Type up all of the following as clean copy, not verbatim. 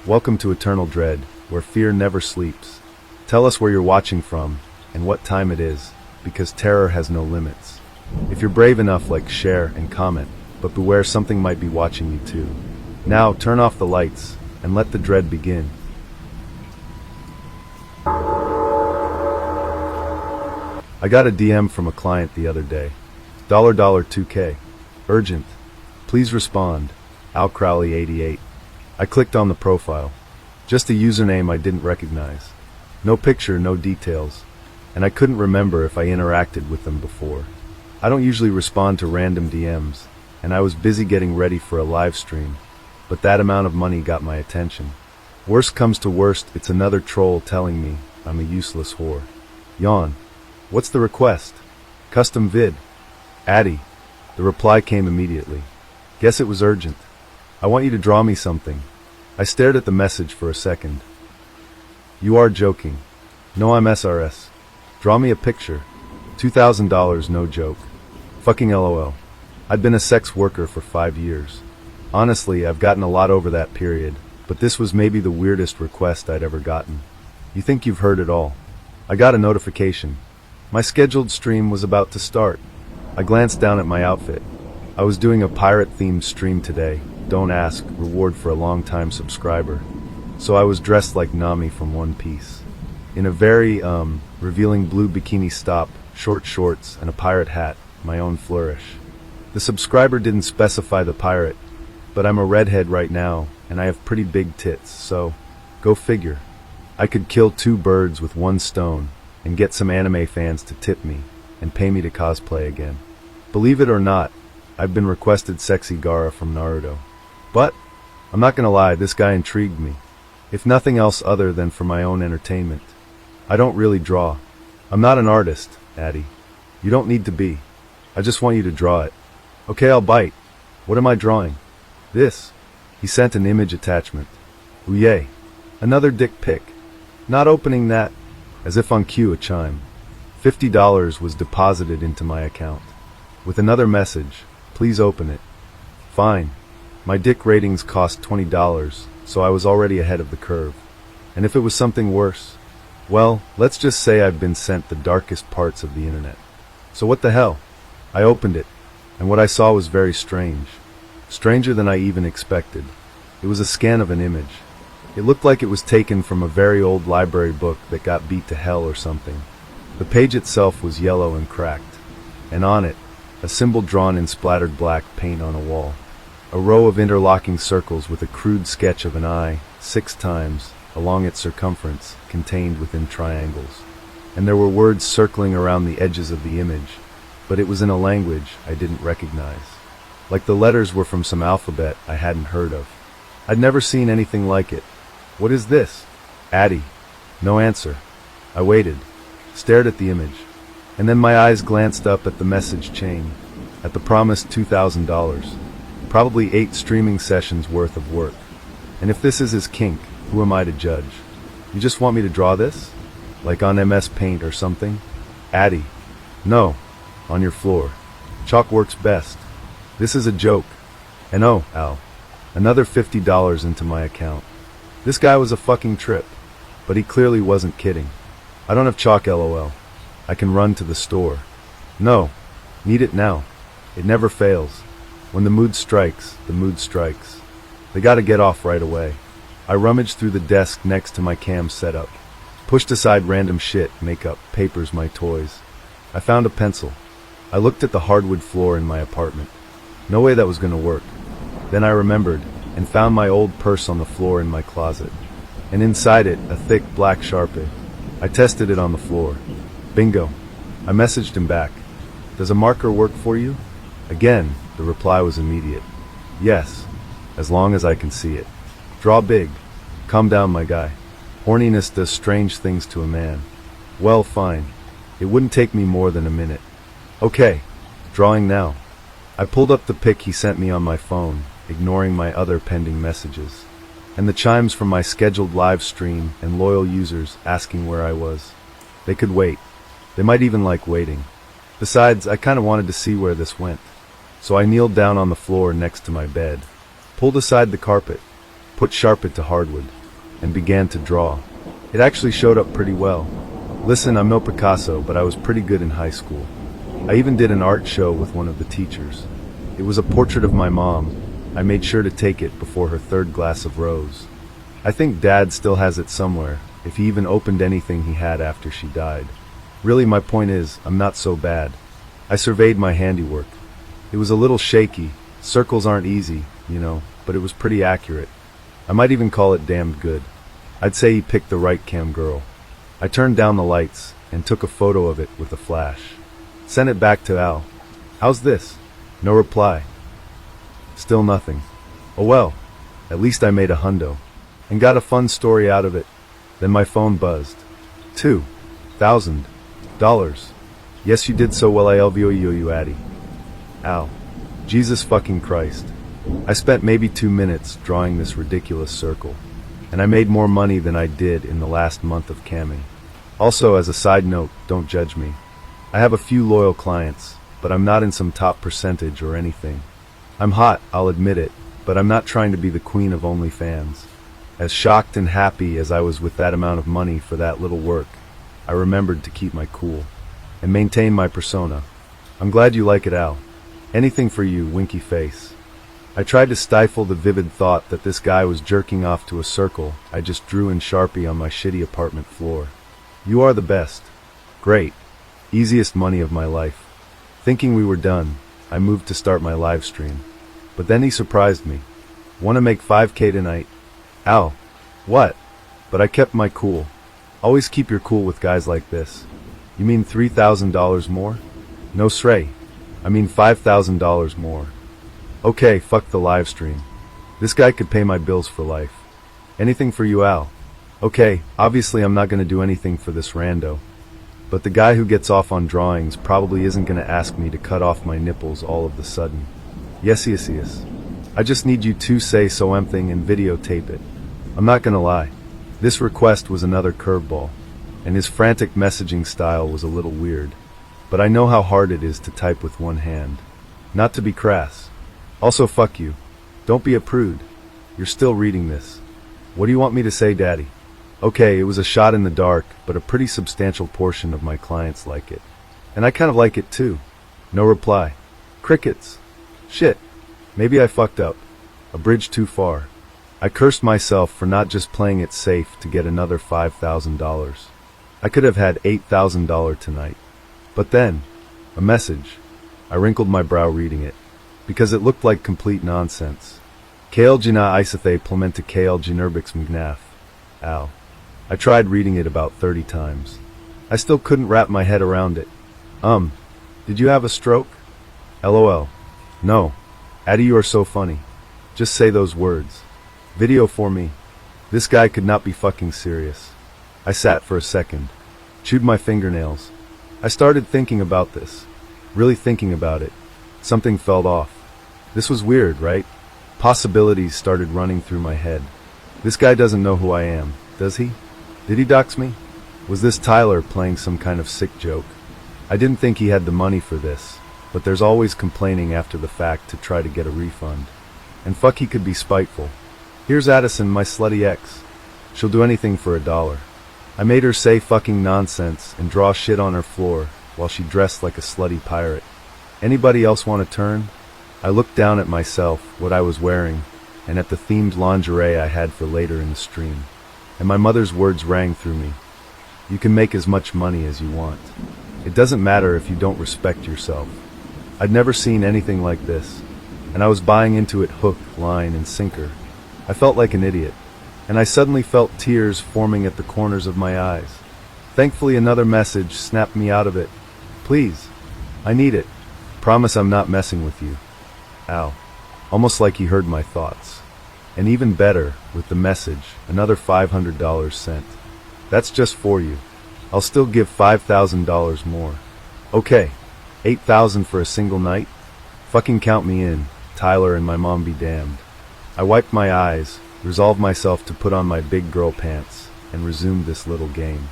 Welcome to Eternal Dread, where fear never sleeps. Tell us where you're watching from, and what time it is, because terror has no limits. If you're brave enough, share and comment, but beware, something might be watching you too. Now, turn off the lights, and let the dread begin. I got a DM from a client the other day. $2K. Urgent. Please respond. Al Crowley 88. I clicked on the profile. Just a username I didn't recognize. No picture, no details. And I couldn't remember if I interacted with them before. I don't usually respond to random DMs, and I was busy getting ready for a live stream. But that amount of money got my attention. Worst comes to worst, it's another troll telling me I'm a useless whore. Yawn. What's the request? Custom vid. Addy. The reply came immediately. Guess it was urgent. I want you to draw me something. I stared at the message for a second. You are joking. No, I'm SRS. Draw me a picture. $2,000, no joke. Fucking LOL. I'd been a sex worker for 5 years. Honestly, I've gotten a lot over that period, but this was maybe the weirdest request I'd ever gotten. You think you've heard it all. I got a notification. My scheduled stream was about to start. I glanced down at my outfit. I was doing a pirate-themed stream today. Don't ask, reward for a long-time subscriber. So I was dressed like Nami from One Piece. In a very, revealing blue bikini top, short shorts, and a pirate hat, my own flourish. The subscriber didn't specify the pirate, but I'm a redhead right now, and I have pretty big tits, so go figure. I could kill 2 birds with 1 stone, and get some anime fans to tip me, and pay me to cosplay again. Believe it or not, I've been requested sexy Gaara from Naruto. But, I'm not gonna lie, this guy intrigued me. If nothing else other than for my own entertainment. I don't really draw. I'm not an artist, Addy. You don't need to be. I just want you to draw it. Okay, I'll bite. What am I drawing? This. He sent an image attachment. Ooh yay. Another dick pic. Not opening that. As if on cue, a chime. $50 was deposited into my account. With another message. Please open it. Fine. My dick ratings cost $20, so I was already ahead of the curve. And if it was something worse, well, let's just say I've been sent the darkest parts of the internet. So what the hell? I opened it, and what I saw was very strange. Stranger than I even expected. It was a scan of an image. It looked like it was taken from a very old library book that got beat to hell or something. The page itself was yellow and cracked, and on it, a symbol drawn in splattered black paint on a wall. A row of interlocking circles with a crude sketch of an eye, 6 times, along its circumference, contained within triangles. And there were words circling around the edges of the image, but it was in a language I didn't recognize. Like the letters were from some alphabet I hadn't heard of. I'd never seen anything like it. What is this? Addy. No answer. I waited, stared at the image, and then my eyes glanced up at the message chain, at the promised $2,000. Probably 8 streaming sessions worth of work. And if this is his kink, who am I to judge? You just want me to draw this? Like on MS Paint or something? Addy. No. On your floor. Chalk works best. This is a joke. And oh, Al. Another $50 into my account. This guy was a fucking trip. But he clearly wasn't kidding. I don't have chalk, LOL. I can run to the store. No. Need it now. It never fails. When the mood strikes, the mood strikes. They gotta get off right away. I rummaged through the desk next to my cam setup. Pushed aside random shit, makeup, papers, my toys. I found a pencil. I looked at the hardwood floor in my apartment. No way that was gonna work. Then I remembered, and found my old purse on the floor in my closet. And inside it, a thick black Sharpie. I tested it on the floor. Bingo. I messaged him back. Does a marker work for you? Again, the reply was immediate. Yes, as long as I can see it. Draw big. Calm down, my guy. Horniness does strange things to a man. Well, fine. It wouldn't take me more than a minute. Okay, drawing now. I pulled up the pic he sent me on my phone, ignoring my other pending messages, and the chimes from my scheduled live stream and loyal users asking where I was. They could wait. They might even like waiting. Besides, I kinda wanted to see where this went. So I kneeled down on the floor next to my bed, pulled aside the carpet, put Sharpit to hardwood, and began to draw. It actually showed up pretty well. Listen, I'm no Picasso, but I was pretty good in high school. I even did an art show with one of the teachers. It was a portrait of my mom. I made sure to take it before her third glass of rose. I think Dad still has it somewhere, if he even opened anything he had after she died. Really, my point is, I'm not so bad. I surveyed my handiwork. It was a little shaky. Circles aren't easy, you know, but it was pretty accurate. I might even call it damned good. I'd say he picked the right cam girl. I turned down the lights and took a photo of it with a flash. Sent it back to Al. How's this? No reply. Still nothing. Oh well, at least I made a hundo. And got a fun story out of it. Then my phone buzzed. $2,000. Yes, you did so well. I LVO you Addy. Al. Jesus fucking Christ. I spent maybe 2 minutes drawing this ridiculous circle, and I made more money than I did in the last month of camming. Also, as a side note, don't judge me. I have a few loyal clients, but I'm not in some top percentage or anything. I'm hot, I'll admit it, but I'm not trying to be the queen of OnlyFans. As shocked and happy as I was with that amount of money for that little work, I remembered to keep my cool and maintain my persona. I'm glad you like it, Al. Anything for you, winky face. I tried to stifle the vivid thought that this guy was jerking off to a circle I just drew in Sharpie on my shitty apartment floor. You are the best. Great. Easiest money of my life. Thinking we were done, I moved to start my live stream. But then he surprised me. Wanna make 5K tonight? Al. What? But I kept my cool. Always keep your cool with guys like this. You mean $3,000 more? No sray. I mean $5,000 more. Okay, fuck the live stream. This guy could pay my bills for life. Anything for you, Al. Okay, obviously I'm not gonna do anything for this rando. But the guy who gets off on drawings probably isn't gonna ask me to cut off my nipples all of the sudden. Yes. I just need you to say something and videotape it. I'm not gonna lie. This request was another curveball, and his frantic messaging style was a little weird. But I know how hard it is to type with one hand. Not to be crass. Also, fuck you. Don't be a prude. You're still reading this. What do you want me to say, Daddy? Okay, it was a shot in the dark, but a pretty substantial portion of my clients like it. And I kind of like it too. No reply. Crickets. Shit. Maybe I fucked up. A bridge too far. I cursed myself for not just playing it safe to get another $5,000. I could have had $8,000 tonight. But then, a message. I wrinkled my brow reading it, because it looked like complete nonsense. KLGna Isathe Plementa KLGnerbix Mgnaf. Al. I tried reading it about 30 times. I still couldn't wrap my head around it. Did you have a stroke? LOL. No. Addy, you are so funny. Just say those words. Video for me. This guy could not be fucking serious. I sat for a second. Chewed my fingernails. I started thinking about this. Really thinking about it. Something felt off. This was weird, right? Possibilities started running through my head. This guy doesn't know who I am, does he? Did he dox me? Was this Tyler playing some kind of sick joke? I didn't think he had the money for this, but there's always complaining after the fact to try to get a refund. And fuck, he could be spiteful. Here's Addison, my slutty ex. She'll do anything for $1. I made her say fucking nonsense and draw shit on her floor while she dressed like a slutty pirate. Anybody else want a turn? I looked down at myself, what I was wearing, and at the themed lingerie I had for later in the stream. And my mother's words rang through me. You can make as much money as you want. It doesn't matter if you don't respect yourself. I'd never seen anything like this, and I was buying into it hook, line, and sinker. I felt like an idiot, and I suddenly felt tears forming at the corners of my eyes. Thankfully, another message snapped me out of it. Please. I need it. Promise I'm not messing with you. Al. Almost like he heard my thoughts. And even better, with the message, another $500 sent. That's just for you. I'll still give $5,000 more. Okay. $8,000 for a single night? Fucking count me in, Tyler, and my mom be damned. I wiped my eyes, resolved myself to put on my big girl pants, and resumed this little game.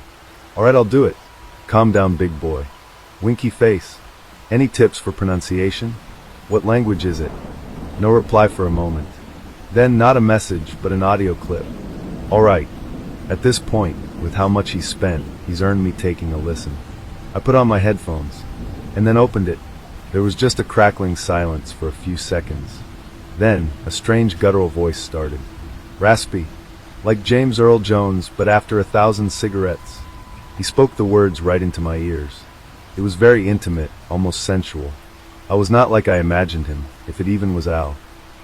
Alright, I'll do it. Calm down, big boy. Winky face. Any tips for pronunciation? What language is it? No reply for a moment. Then not a message, but an audio clip. Alright. At this point, with how much he's spent, he's earned me taking a listen. I put on my headphones, and then opened it. There was just a crackling silence for a few seconds. Then, a strange guttural voice started. Raspy. Like James Earl Jones, but after 1,000 cigarettes. He spoke the words right into my ears. It was very intimate, almost sensual. I was not like I imagined him, if it even was Al.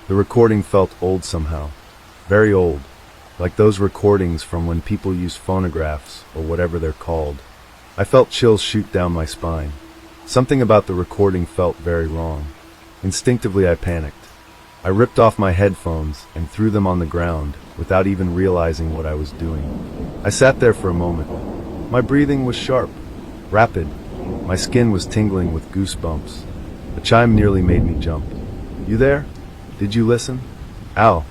The recording felt old somehow. Very old. Like those recordings from when people use phonographs, or whatever they're called. I felt chills shoot down my spine. Something about the recording felt very wrong. Instinctively I panicked. I ripped off my headphones and threw them on the ground, without even realizing what I was doing. I sat there for a moment. My breathing was sharp, rapid. My skin was tingling with goosebumps. A chime nearly made me jump. You there? Did you listen? Al.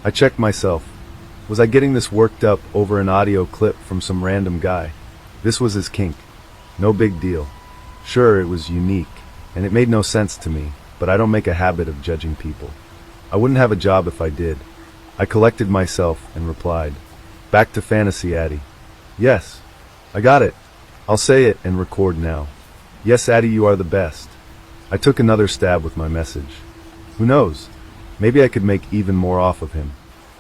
I checked myself. Was I getting this worked up over an audio clip from some random guy? This was his kink. No big deal. Sure, it was unique, and it made no sense to me, but I don't make a habit of judging people. I wouldn't have a job if I did. I collected myself and replied, Back to fantasy, Addy. Yes. I got it. I'll say it and record now. Yes, Addy, you are the best. I took another stab with my message. Who knows? Maybe I could make even more off of him.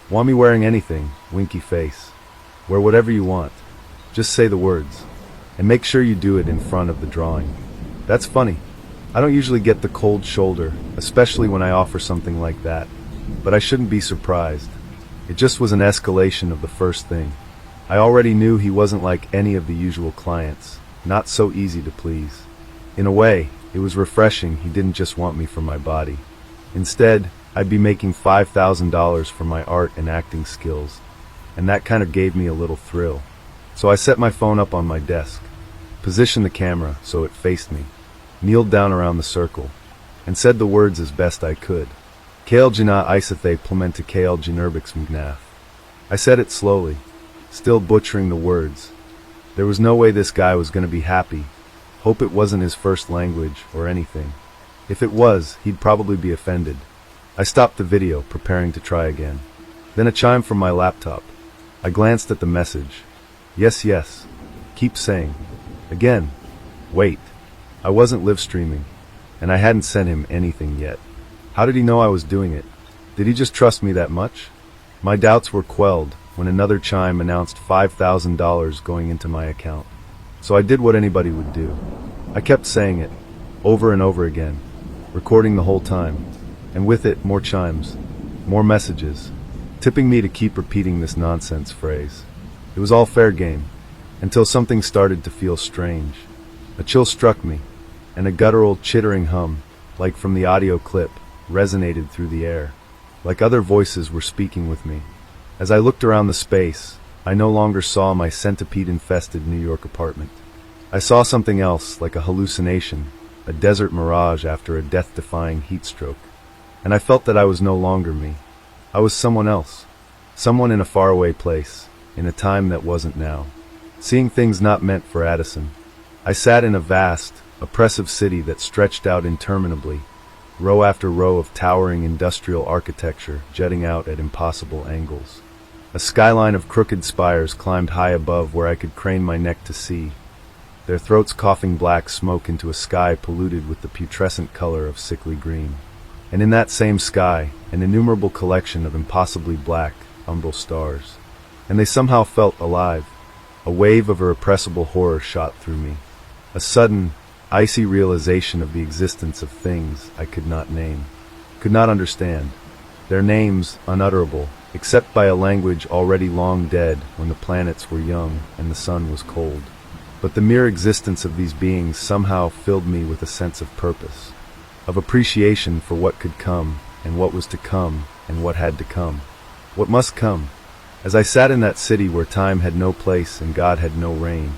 Want me wearing anything, winky face. Wear whatever you want. Just say the words. And make sure you do it in front of the drawing. That's funny. I don't usually get the cold shoulder, especially when I offer something like that. But I shouldn't be surprised. It just was an escalation of the first thing. I already knew he wasn't like any of the usual clients. Not so easy to please. In a way, it was refreshing he didn't just want me for my body. Instead, I'd be making $5,000 for my art and acting skills. And that kind of gave me a little thrill. So I set my phone up on my desk, positioned the camera so it faced me, kneeled down around the circle, and said the words as best I could. Kael Jina Isathe Plementa Kael Jinerbix Mgnaf. I said it slowly, still butchering the words. There was no way this guy was going to be happy. Hope it wasn't his first language or anything. If it was, he'd probably be offended. I stopped the video, preparing to try again. Then a chime from my laptop. I glanced at the message. Yes, yes. Keep saying. Again. Wait. I wasn't live streaming, and I hadn't sent him anything yet. How did he know I was doing it? Did he just trust me that much? My doubts were quelled when another chime announced $5,000 going into my account. So I did what anybody would do. I kept saying it, over and over again, recording the whole time, and with it more chimes, more messages, tipping me to keep repeating this nonsense phrase. It was all fair game, until something started to feel strange. A chill struck me, and a guttural chittering hum, like from the audio clip, resonated through the air, like other voices were speaking with me. As I looked around the space, I no longer saw my centipede-infested New York apartment. I saw something else, like a hallucination, a desert mirage after a death-defying heat stroke. And I felt that I was no longer me. I was someone else, someone in a faraway place, in a time that wasn't now. Seeing things not meant for Addison. I sat in a vast, oppressive city that stretched out interminably, row after row of towering industrial architecture jutting out at impossible angles. A skyline of crooked spires climbed high above where I could crane my neck to see, their throats coughing black smoke into a sky polluted with the putrescent color of sickly green. And in that same sky, an innumerable collection of impossibly black, umbral stars. And they somehow felt alive. A wave of irrepressible horror shot through me. A sudden, icy realization of the existence of things I could not name, could not understand. Their names unutterable, except by a language already long dead when the planets were young and the sun was cold. But the mere existence of these beings somehow filled me with a sense of purpose, of appreciation for what could come, and what was to come, and what had to come, what must come. As I sat in that city where time had no place and God had no reign,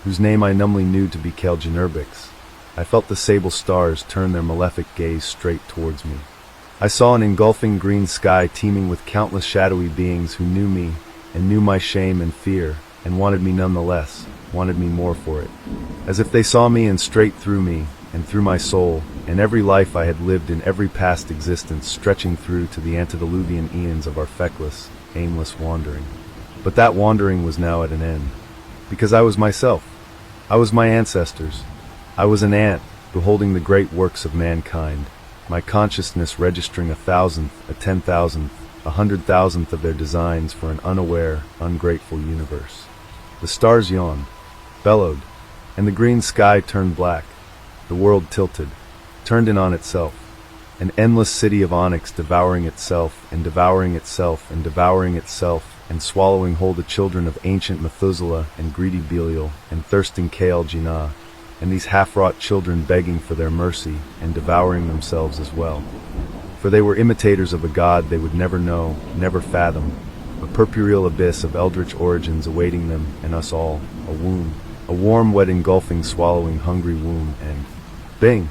whose name I numbly knew to be Kael Jinerbix, I felt the sable stars turn their malefic gaze straight towards me. I saw an engulfing green sky teeming with countless shadowy beings who knew me, and knew my shame and fear, and wanted me nonetheless, wanted me more for it. As if they saw me and straight through me, and through my soul, and every life I had lived in every past existence stretching through to the antediluvian eons of our feckless, aimless wandering. But that wandering was now at an end. Because I was myself. I was my ancestors. I was an ant, beholding the great works of mankind, my consciousness registering 1,000th, a 10,000th, 100,000th of their designs for an unaware, ungrateful universe. The stars yawned, bellowed, and the green sky turned black. The world tilted, turned in on itself. An endless city of onyx devouring itself, and devouring itself, and devouring itself, and swallowing whole the children of ancient Methuselah and greedy Belial and thirsting Kael Jinnah, and these half-wrought children begging for their mercy and devouring themselves as well. For they were imitators of a god they would never know, never fathom, a purpureal abyss of eldritch origins awaiting them and us all, a womb, a warm, wet, engulfing, swallowing, hungry womb, and bing!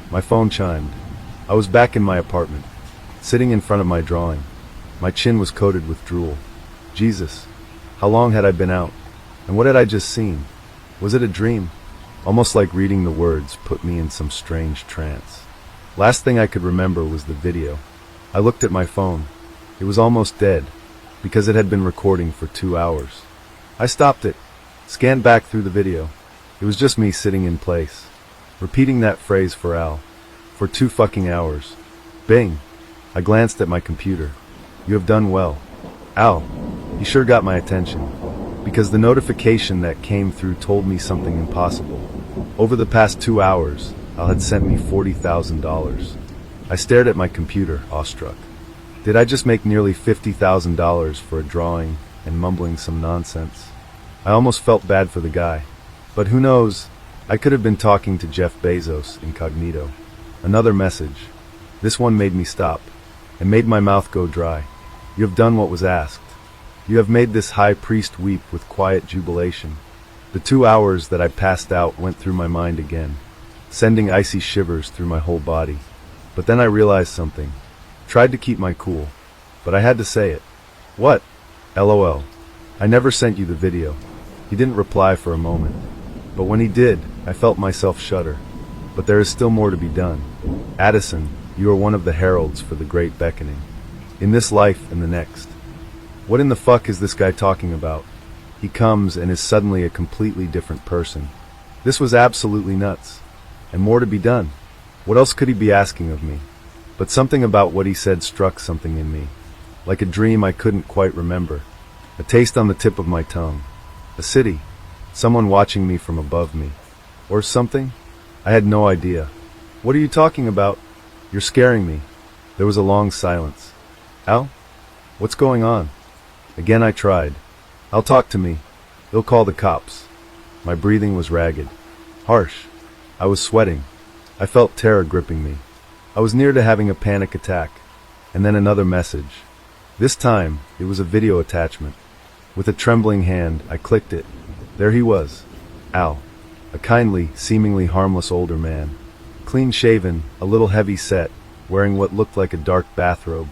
My phone chimed. I was back in my apartment, sitting in front of my drawing. My chin was coated with drool. Jesus, how long had I been out? And what had I just seen? Was it a dream? Almost like reading the words put me in some strange trance. Last thing I could remember was the video. I looked at my phone. It was almost dead, because it had been recording for 2 hours. I stopped it, scanned back through the video. It was just me sitting in place, repeating that phrase for Al, for 2 fucking hours. Bing! I glanced at my computer. You have done well. Al, you sure got my attention, because the notification that came through told me something impossible. Over the past 2 hours, Al had sent me $40,000. I stared at my computer, awestruck. Did I just make nearly $50,000 for a drawing and mumbling some nonsense? I almost felt bad for the guy. But who knows, I could have been talking to Jeff Bezos incognito. Another message. This one made me stop, and made my mouth go dry. You have done what was asked. You have made this high priest weep with quiet jubilation. The 2 hours that I passed out went through my mind again, sending icy shivers through my whole body. But then I realized something. Tried to keep my cool, but I had to say it. What? LOL. I never sent you the video. He didn't reply for a moment. But when he did, I felt myself shudder. But there is still more to be done. Addison, you are one of the heralds for the great beckoning. In this life and the next. What in the fuck is this guy talking about? He comes and is suddenly a completely different person. This was absolutely nuts. And more to be done. What else could he be asking of me? But something about what he said struck something in me. Like a dream I couldn't quite remember. A taste on the tip of my tongue. A city. Someone watching me from above me. Or something? I had no idea. What are you talking about? You're scaring me. There was a long silence. Al? What's going on? Again I tried. Al, talk to me. They'll call the cops. My breathing was ragged. Harsh. I was sweating. I felt terror gripping me. I was near to having a panic attack. And then another message. This time, it was a video attachment. With a trembling hand, I clicked it. There he was. Al. A kindly, seemingly harmless older man. Clean-shaven, a little heavy-set, wearing what looked like a dark bathrobe.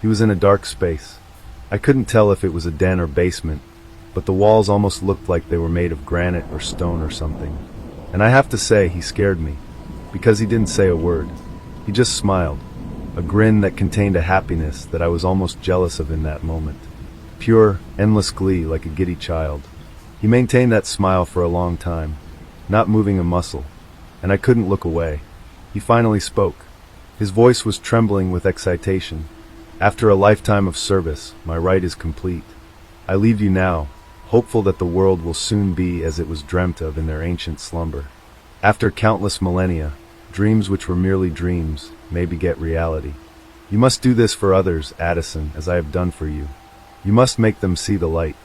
He was in a dark space. I couldn't tell if it was a den or basement, but the walls almost looked like they were made of granite or stone or something. And I have to say, he scared me, because he didn't say a word. He just smiled, a grin that contained a happiness that I was almost jealous of in that moment. Pure, endless glee like a giddy child. He maintained that smile for a long time, not moving a muscle, and I couldn't look away. He finally spoke. His voice was trembling with excitation. After a lifetime of service, my rite is complete. I leave you now, hopeful that the world will soon be as it was dreamt of in their ancient slumber. After countless millennia, dreams which were merely dreams may beget reality. You must do this for others, Addison, as I have done for you. You must make them see the light.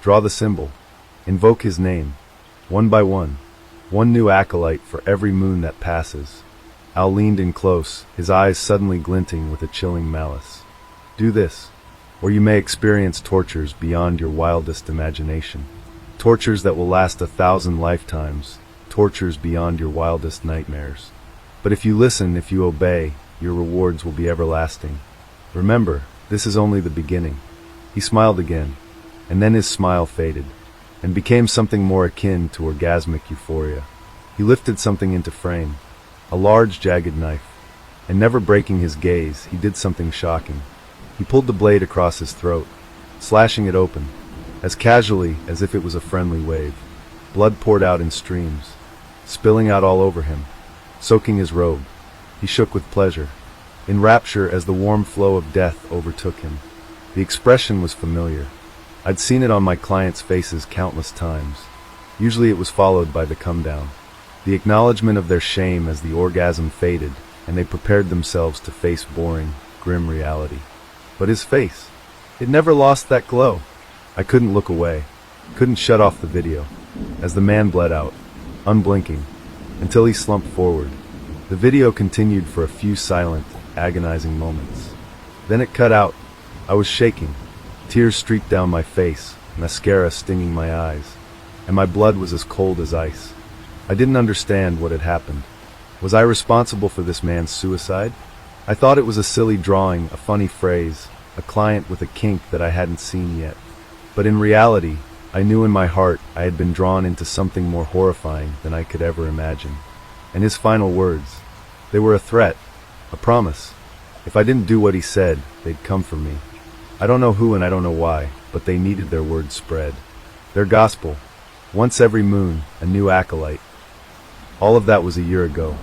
Draw the symbol. Invoke his name. One by one. One new acolyte for every moon that passes. Al leaned in close, his eyes suddenly glinting with a chilling malice. Do this, or you may experience tortures beyond your wildest imagination. Tortures that will last 1,000 lifetimes. Tortures beyond your wildest nightmares. But if you listen, if you obey, your rewards will be everlasting. Remember, this is only the beginning. He smiled again, and then his smile faded, and became something more akin to orgasmic euphoria. He lifted something into frame. a large, jagged knife. And never breaking his gaze, he did something shocking. He pulled the blade across his throat, slashing it open, as casually as if it was a friendly wave. Blood poured out in streams, spilling out all over him, soaking his robe. He shook with pleasure, in rapture as the warm flow of death overtook him. The expression was familiar. I'd seen it on my clients' faces countless times. Usually it was followed by the come down, the acknowledgement of their shame as the orgasm faded, and they prepared themselves to face boring, grim reality. But his face, it never lost that glow. I couldn't look away, couldn't shut off the video, as the man bled out, unblinking, until he slumped forward. The video continued for a few silent, agonizing moments. Then it cut out. I was shaking, tears streaked down my face, mascara stinging my eyes, and my blood was as cold as ice. I didn't understand what had happened. Was I responsible for this man's suicide? I thought it was a silly drawing, a funny phrase, a client with a kink that I hadn't seen yet. But in reality, I knew in my heart I had been drawn into something more horrifying than I could ever imagine. And his final words, they were a threat, a promise. If I didn't do what he said, they'd come for me. I don't know who and I don't know why, but they needed their word spread. Their gospel, once every moon, a new acolyte. All of that was a year ago.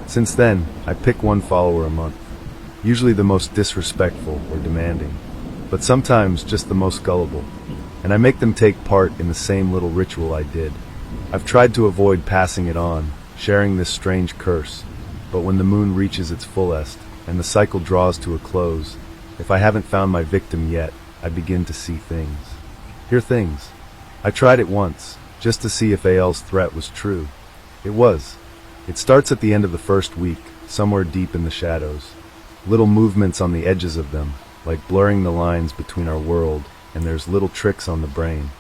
Since then, I pick one follower a month. Usually the most disrespectful or demanding, but sometimes just the most gullible. And I make them take part in the same little ritual I did. I've tried to avoid passing it on, sharing this strange curse, but when the moon reaches its fullest, and the cycle draws to a close, if I haven't found my victim yet, I begin to see things. Hear things. I tried it once, just to see if AL's threat was true. It was. It starts at the end of the first week, somewhere deep in the shadows. Little movements on the edges of them, like blurring the lines between our world, and there's little tricks on the brain.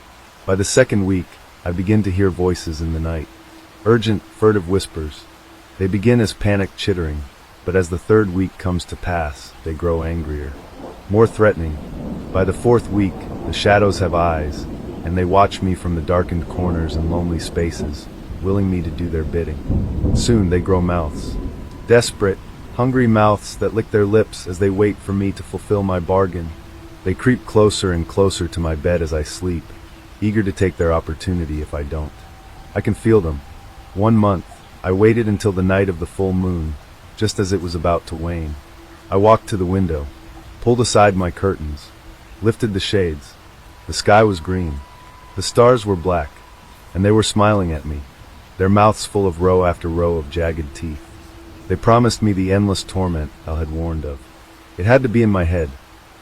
By the second week, I begin to hear voices in the night. Urgent, furtive whispers. They begin as panicked chittering, but as the third week comes to pass, they grow angrier, more threatening. By the fourth week, the shadows have eyes, and they watch me from the darkened corners and lonely spaces, willing me to do their bidding. Soon they grow mouths. Desperate, hungry mouths that lick their lips as they wait for me to fulfill my bargain. They creep closer and closer to my bed as I sleep, eager to take their opportunity if I don't. I can feel them. 1 month, I waited until the night of the full moon, just as it was about to wane. I walked to the window, pulled aside my curtains, lifted the shades. The sky was green. The stars were black, and they were smiling at me, their mouths full of row after row of jagged teeth. They promised me the endless torment Al had warned of. It had to be in my head.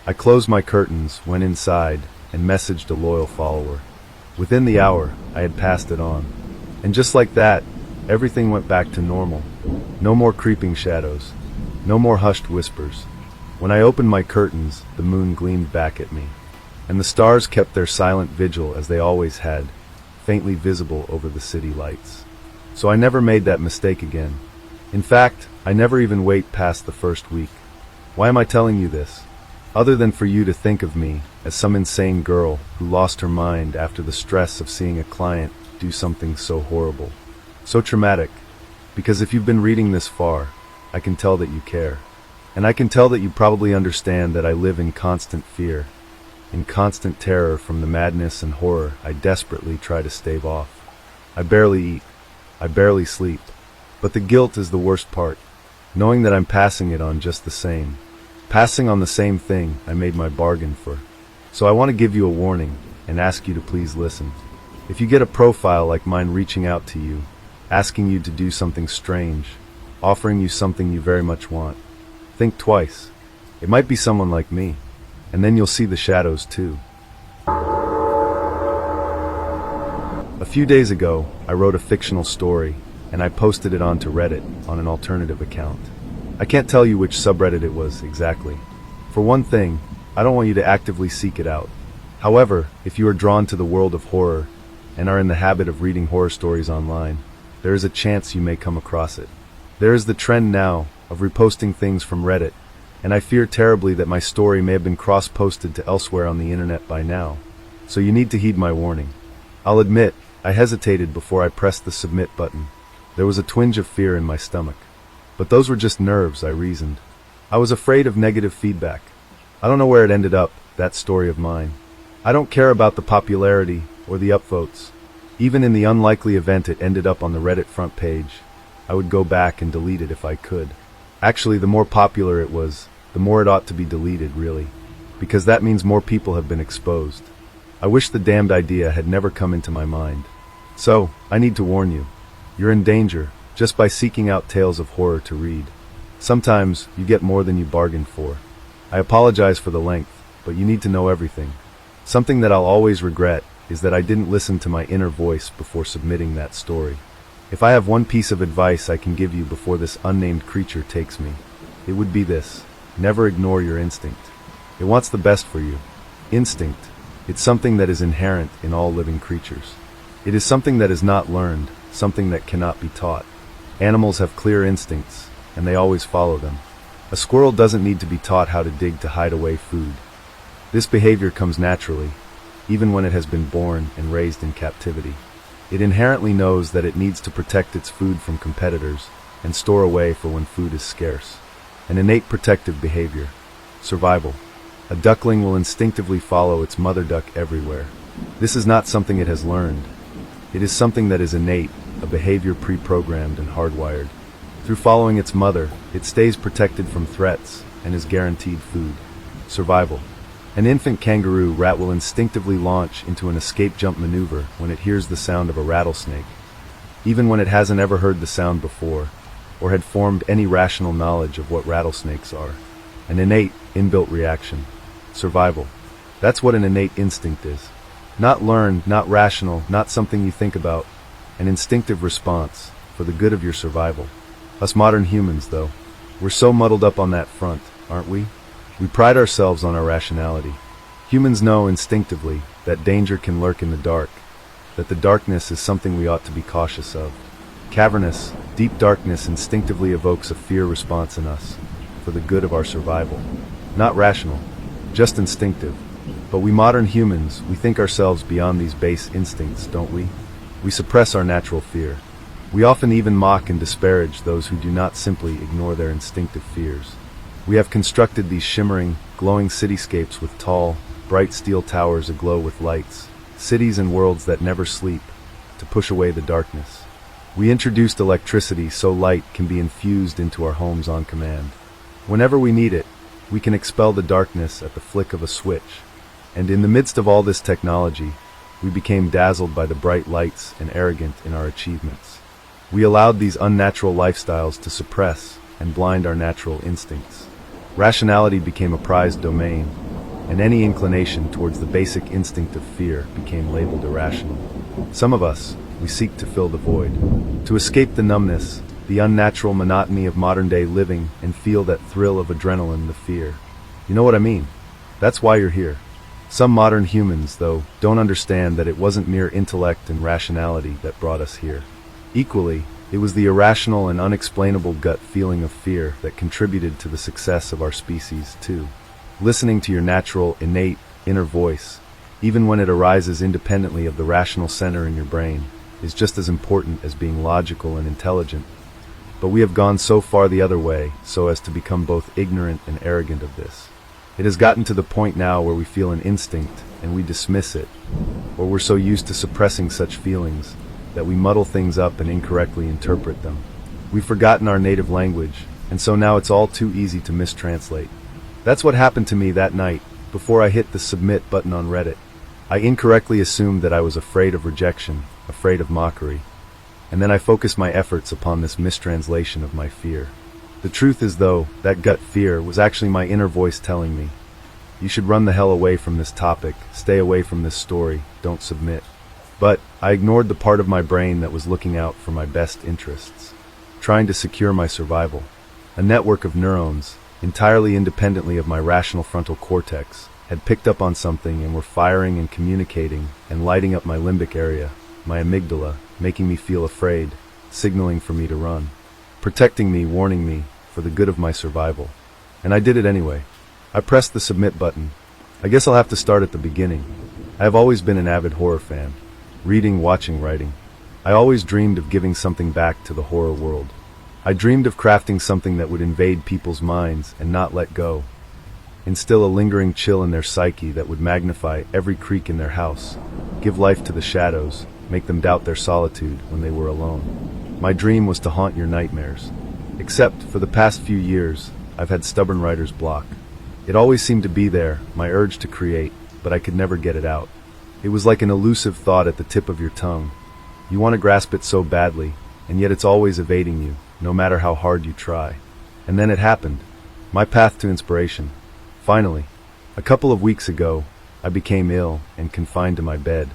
I closed my curtains, went inside, and messaged a loyal follower. Within the hour, I had passed it on. And just like that, everything went back to normal. No more creeping shadows. No more hushed whispers. When I opened my curtains, the moon gleamed back at me, and the stars kept their silent vigil as they always had, faintly visible over the city lights. So I never made that mistake again. In fact, I never even wait past the first week. Why am I telling you this? Other than for you to think of me as some insane girl who lost her mind after the stress of seeing a client do something so horrible, so traumatic. Because if you've been reading this far, I can tell that you care. And I can tell that you probably understand that I live in constant fear, in constant terror from the madness and horror I desperately try to stave off. I barely eat. I barely sleep. But the guilt is the worst part, knowing that I'm passing it on just the same. Passing on the same thing I made my bargain for. So I want to give you a warning and ask you to please listen. If you get a profile like mine reaching out to you, asking you to do something strange, offering you something you very much want, think twice. It might be someone like me, and then you'll see the shadows too. A few days ago, I wrote a fictional story, and I posted it onto Reddit on an alternative account. I can't tell you which subreddit it was exactly. For one thing, I don't want you to actively seek it out. However, if you are drawn to the world of horror and are in the habit of reading horror stories online, there is a chance you may come across it. There is the trend now of reposting things from Reddit, and I fear terribly that my story may have been cross-posted to elsewhere on the internet by now. So you need to heed my warning. I'll admit, I hesitated before I pressed the submit button. There was a twinge of fear in my stomach. But those were just nerves, I reasoned. I was afraid of negative feedback. I don't know where it ended up, that story of mine. I don't care about the popularity or the upvotes. Even in the unlikely event it ended up on the Reddit front page, I would go back and delete it if I could. Actually, the more popular it was, the more it ought to be deleted, really. Because that means more people have been exposed. I wish the damned idea had never come into my mind. So, I need to warn you. You're in danger, just by seeking out tales of horror to read. Sometimes, you get more than you bargained for. I apologize for the length, but you need to know everything. Something that I'll always regret is that I didn't listen to my inner voice before submitting that story. If I have one piece of advice I can give you before this unnamed creature takes me, it would be this: never ignore your instinct. It wants the best for you. Instinct. It's something that is inherent in all living creatures. It is something that is not learned, something that cannot be taught. Animals have clear instincts, and they always follow them. A squirrel doesn't need to be taught how to dig to hide away food. This behavior comes naturally, even when it has been born and raised in captivity. It inherently knows that it needs to protect its food from competitors and store away for when food is scarce. An innate protective behavior. Survival. A duckling will instinctively follow its mother duck everywhere. This is not something it has learned. It is something that is innate, a behavior pre-programmed and hardwired. Through following its mother, it stays protected from threats and is guaranteed food. Survival. An infant kangaroo rat will instinctively launch into an escape jump maneuver when it hears the sound of a rattlesnake, even when it hasn't ever heard the sound before, or had formed any rational knowledge of what rattlesnakes are. An innate, inbuilt reaction. Survival. That's what an innate instinct is. Not learned, not rational, not something you think about. An instinctive response, for the good of your survival. Us modern humans, though, we're so muddled up on that front, aren't we? We pride ourselves on our rationality. Humans know instinctively that danger can lurk in the dark, that the darkness is something we ought to be cautious of. Cavernous, deep darkness instinctively evokes a fear response in us, for the good of our survival. Not rational, just instinctive. But we modern humans, we think ourselves beyond these base instincts, don't we? We suppress our natural fear. We often even mock and disparage those who do not simply ignore their instinctive fears. We have constructed these shimmering, glowing cityscapes with tall, bright steel towers aglow with lights, cities and worlds that never sleep, to push away the darkness. We introduced electricity so light can be infused into our homes on command. Whenever we need it, we can expel the darkness at the flick of a switch. And in the midst of all this technology, we became dazzled by the bright lights and arrogant in our achievements. We allowed these unnatural lifestyles to suppress and blind our natural instincts. Rationality became a prized domain, and any inclination towards the basic instinct of fear became labeled irrational. Some of us, we seek to fill the void, to escape the numbness, the unnatural monotony of modern-day living, and feel that thrill of adrenaline, the fear. You know what I mean? That's why you're here. Some modern humans, though, don't understand that it wasn't mere intellect and rationality that brought us here. Equally, it was the irrational and unexplainable gut feeling of fear that contributed to the success of our species, too. Listening to your natural, innate, inner voice, even when it arises independently of the rational center in your brain, is just as important as being logical and intelligent. But we have gone so far the other way so as to become both ignorant and arrogant of this. It has gotten to the point now where we feel an instinct and we dismiss it, or we're so used to suppressing such feelings that we muddle things up and incorrectly interpret them. We've forgotten our native language, and so now it's all too easy to mistranslate. That's what happened to me that night, before I hit the submit button on Reddit. I incorrectly assumed that I was afraid of rejection, afraid of mockery, and then I focused my efforts upon this mistranslation of my fear. The truth is, though, that gut fear was actually my inner voice telling me, you should run the hell away from this topic, stay away from this story, don't submit. But I ignored the part of my brain that was looking out for my best interests, trying to secure my survival. A network of neurons, entirely independently of my rational frontal cortex, had picked up on something and were firing and communicating and lighting up my limbic area, my amygdala, making me feel afraid, signaling for me to run, protecting me, warning me, for the good of my survival. And I did it anyway. I pressed the submit button. I guess I'll have to start at the beginning. I have always been an avid horror fan. Reading, watching, writing. I always dreamed of giving something back to the horror world. I dreamed of crafting something that would invade people's minds and not let go, instill a lingering chill in their psyche that would magnify every creak in their house, give life to the shadows, make them doubt their solitude when they were alone. My dream was to haunt your nightmares. Except, for the past few years, I've had stubborn writer's block. It always seemed to be there, my urge to create, but I could never get it out. It was like an elusive thought at the tip of your tongue. You want to grasp it so badly, and yet it's always evading you, no matter how hard you try. And then it happened. My path to inspiration. Finally, a couple of weeks ago, I became ill and confined to my bed.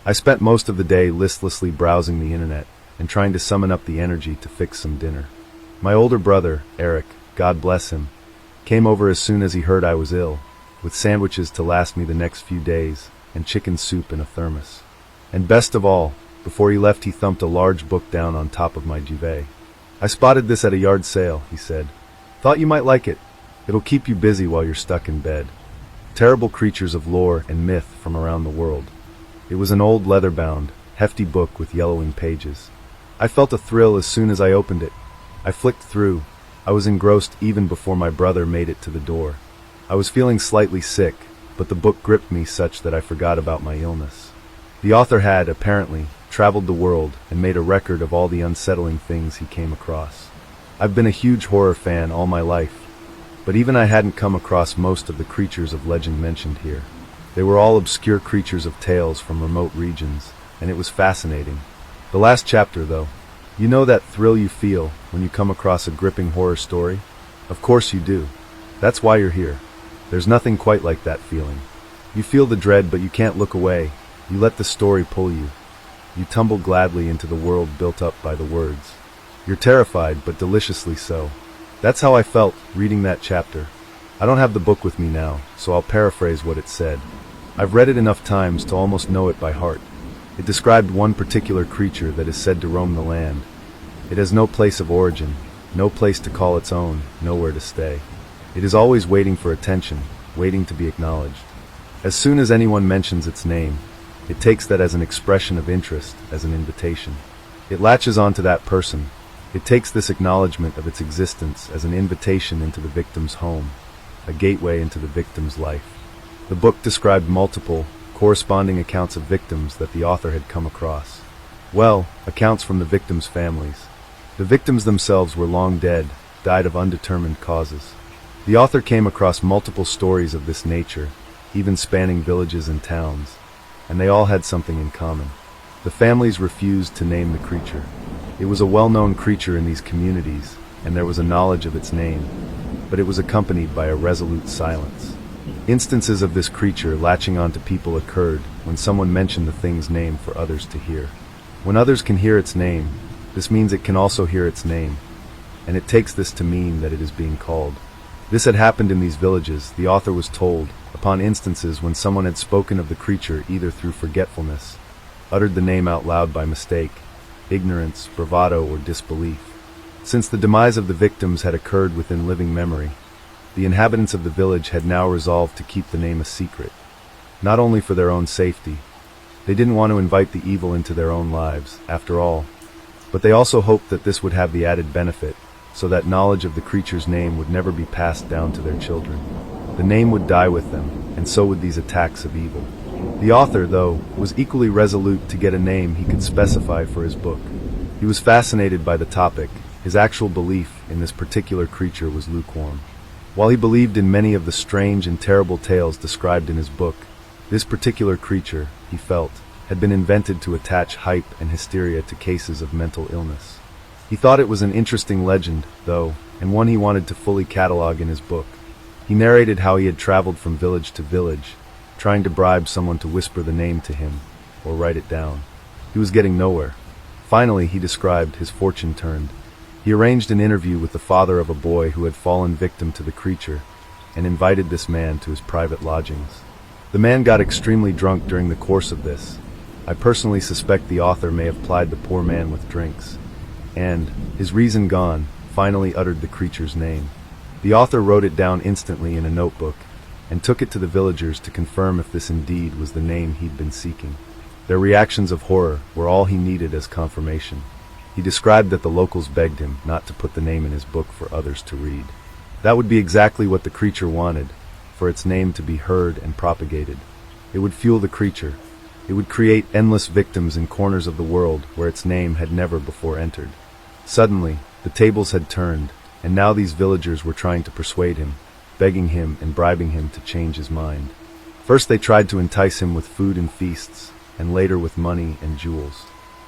I spent most of the day listlessly browsing the internet and trying to summon up the energy to fix some dinner. My older brother, Eric, God bless him, came over as soon as he heard I was ill, with sandwiches to last me the next few days and chicken soup in a thermos. And best of all, before he left he thumped a large book down on top of my duvet. "I spotted this at a yard sale," he said. "Thought you might like it. It'll keep you busy while you're stuck in bed. Terrible creatures of lore and myth from around the world." It was an old leather-bound, hefty book with yellowing pages. I felt a thrill as soon as I opened it. I flicked through. I was engrossed even before my brother made it to the door. I was feeling slightly sick, but the book gripped me such that I forgot about my illness. The author had, apparently, traveled the world and made a record of all the unsettling things he came across. I've been a huge horror fan all my life, but even I hadn't come across most of the creatures of legend mentioned here. They were all obscure creatures of tales from remote regions, and it was fascinating. The last chapter, though, you know that thrill you feel when you come across a gripping horror story? Of course you do. That's why you're here. There's nothing quite like that feeling. You feel the dread, but you can't look away. You let the story pull you. You tumble gladly into the world built up by the words. You're terrified, but deliciously so. That's how I felt reading that chapter. I don't have the book with me now, so I'll paraphrase what it said. I've read it enough times to almost know it by heart. It described one particular creature that is said to roam the land. It has no place of origin, no place to call its own, nowhere to stay. It is always waiting for attention, waiting to be acknowledged. As soon as anyone mentions its name, it takes that as an expression of interest, as an invitation. It latches onto that person. It takes this acknowledgement of its existence as an invitation into the victim's home, a gateway into the victim's life. The book described multiple, corresponding accounts of victims that the author had come across. Well, accounts from the victims' families. The victims themselves were long dead, died of undetermined causes. The author came across multiple stories of this nature, even spanning villages and towns, and they all had something in common. The families refused to name the creature. It was a well-known creature in these communities, and there was a knowledge of its name, but it was accompanied by a resolute silence. Instances of this creature latching onto people occurred when someone mentioned the thing's name for others to hear. When others can hear its name, this means it can also hear its name, and it takes this to mean that it is being called. This had happened in these villages, the author was told, upon instances when someone had spoken of the creature either through forgetfulness, uttered the name out loud by mistake, ignorance, bravado, or disbelief. Since the demise of the victims had occurred within living memory, the inhabitants of the village had now resolved to keep the name a secret, not only for their own safety. They didn't want to invite the evil into their own lives, after all, but they also hoped that this would have the added benefit, so that knowledge of the creature's name would never be passed down to their children. The name would die with them, and so would these attacks of evil. The author, though, was equally resolute to get a name he could specify for his book. He was fascinated by the topic. His actual belief in this particular creature was lukewarm. While he believed in many of the strange and terrible tales described in his book, this particular creature, he felt, had been invented to attach hype and hysteria to cases of mental illness. He thought it was an interesting legend, though, and one he wanted to fully catalog in his book. He narrated how he had traveled from village to village, trying to bribe someone to whisper the name to him, or write it down. He was getting nowhere. Finally, he described, his fortune turned. He arranged an interview with the father of a boy who had fallen victim to the creature, and invited this man to his private lodgings. The man got extremely drunk during the course of this. I personally suspect the author may have plied the poor man with drinks, and, his reason gone, finally uttered the creature's name. The author wrote it down instantly in a notebook, and took it to the villagers to confirm if this indeed was the name he'd been seeking. Their reactions of horror were all he needed as confirmation. He described that the locals begged him not to put the name in his book for others to read. That would be exactly what the creature wanted, for its name to be heard and propagated. It would fuel the creature. It would create endless victims in corners of the world where its name had never before entered. Suddenly, the tables had turned, and now these villagers were trying to persuade him, begging him and bribing him to change his mind. First they tried to entice him with food and feasts, and later with money and jewels.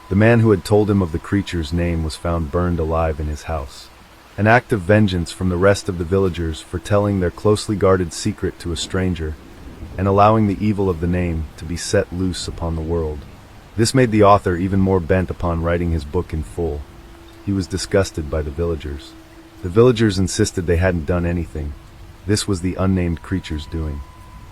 The man who had told him of the creature's name was found burned alive in his house. An act of vengeance from the rest of the villagers for telling their closely guarded secret to a stranger, and allowing the evil of the name to be set loose upon the world. This made the author even more bent upon writing his book in full. He was disgusted by the villagers. The villagers insisted they hadn't done anything. This was the unnamed creature's doing.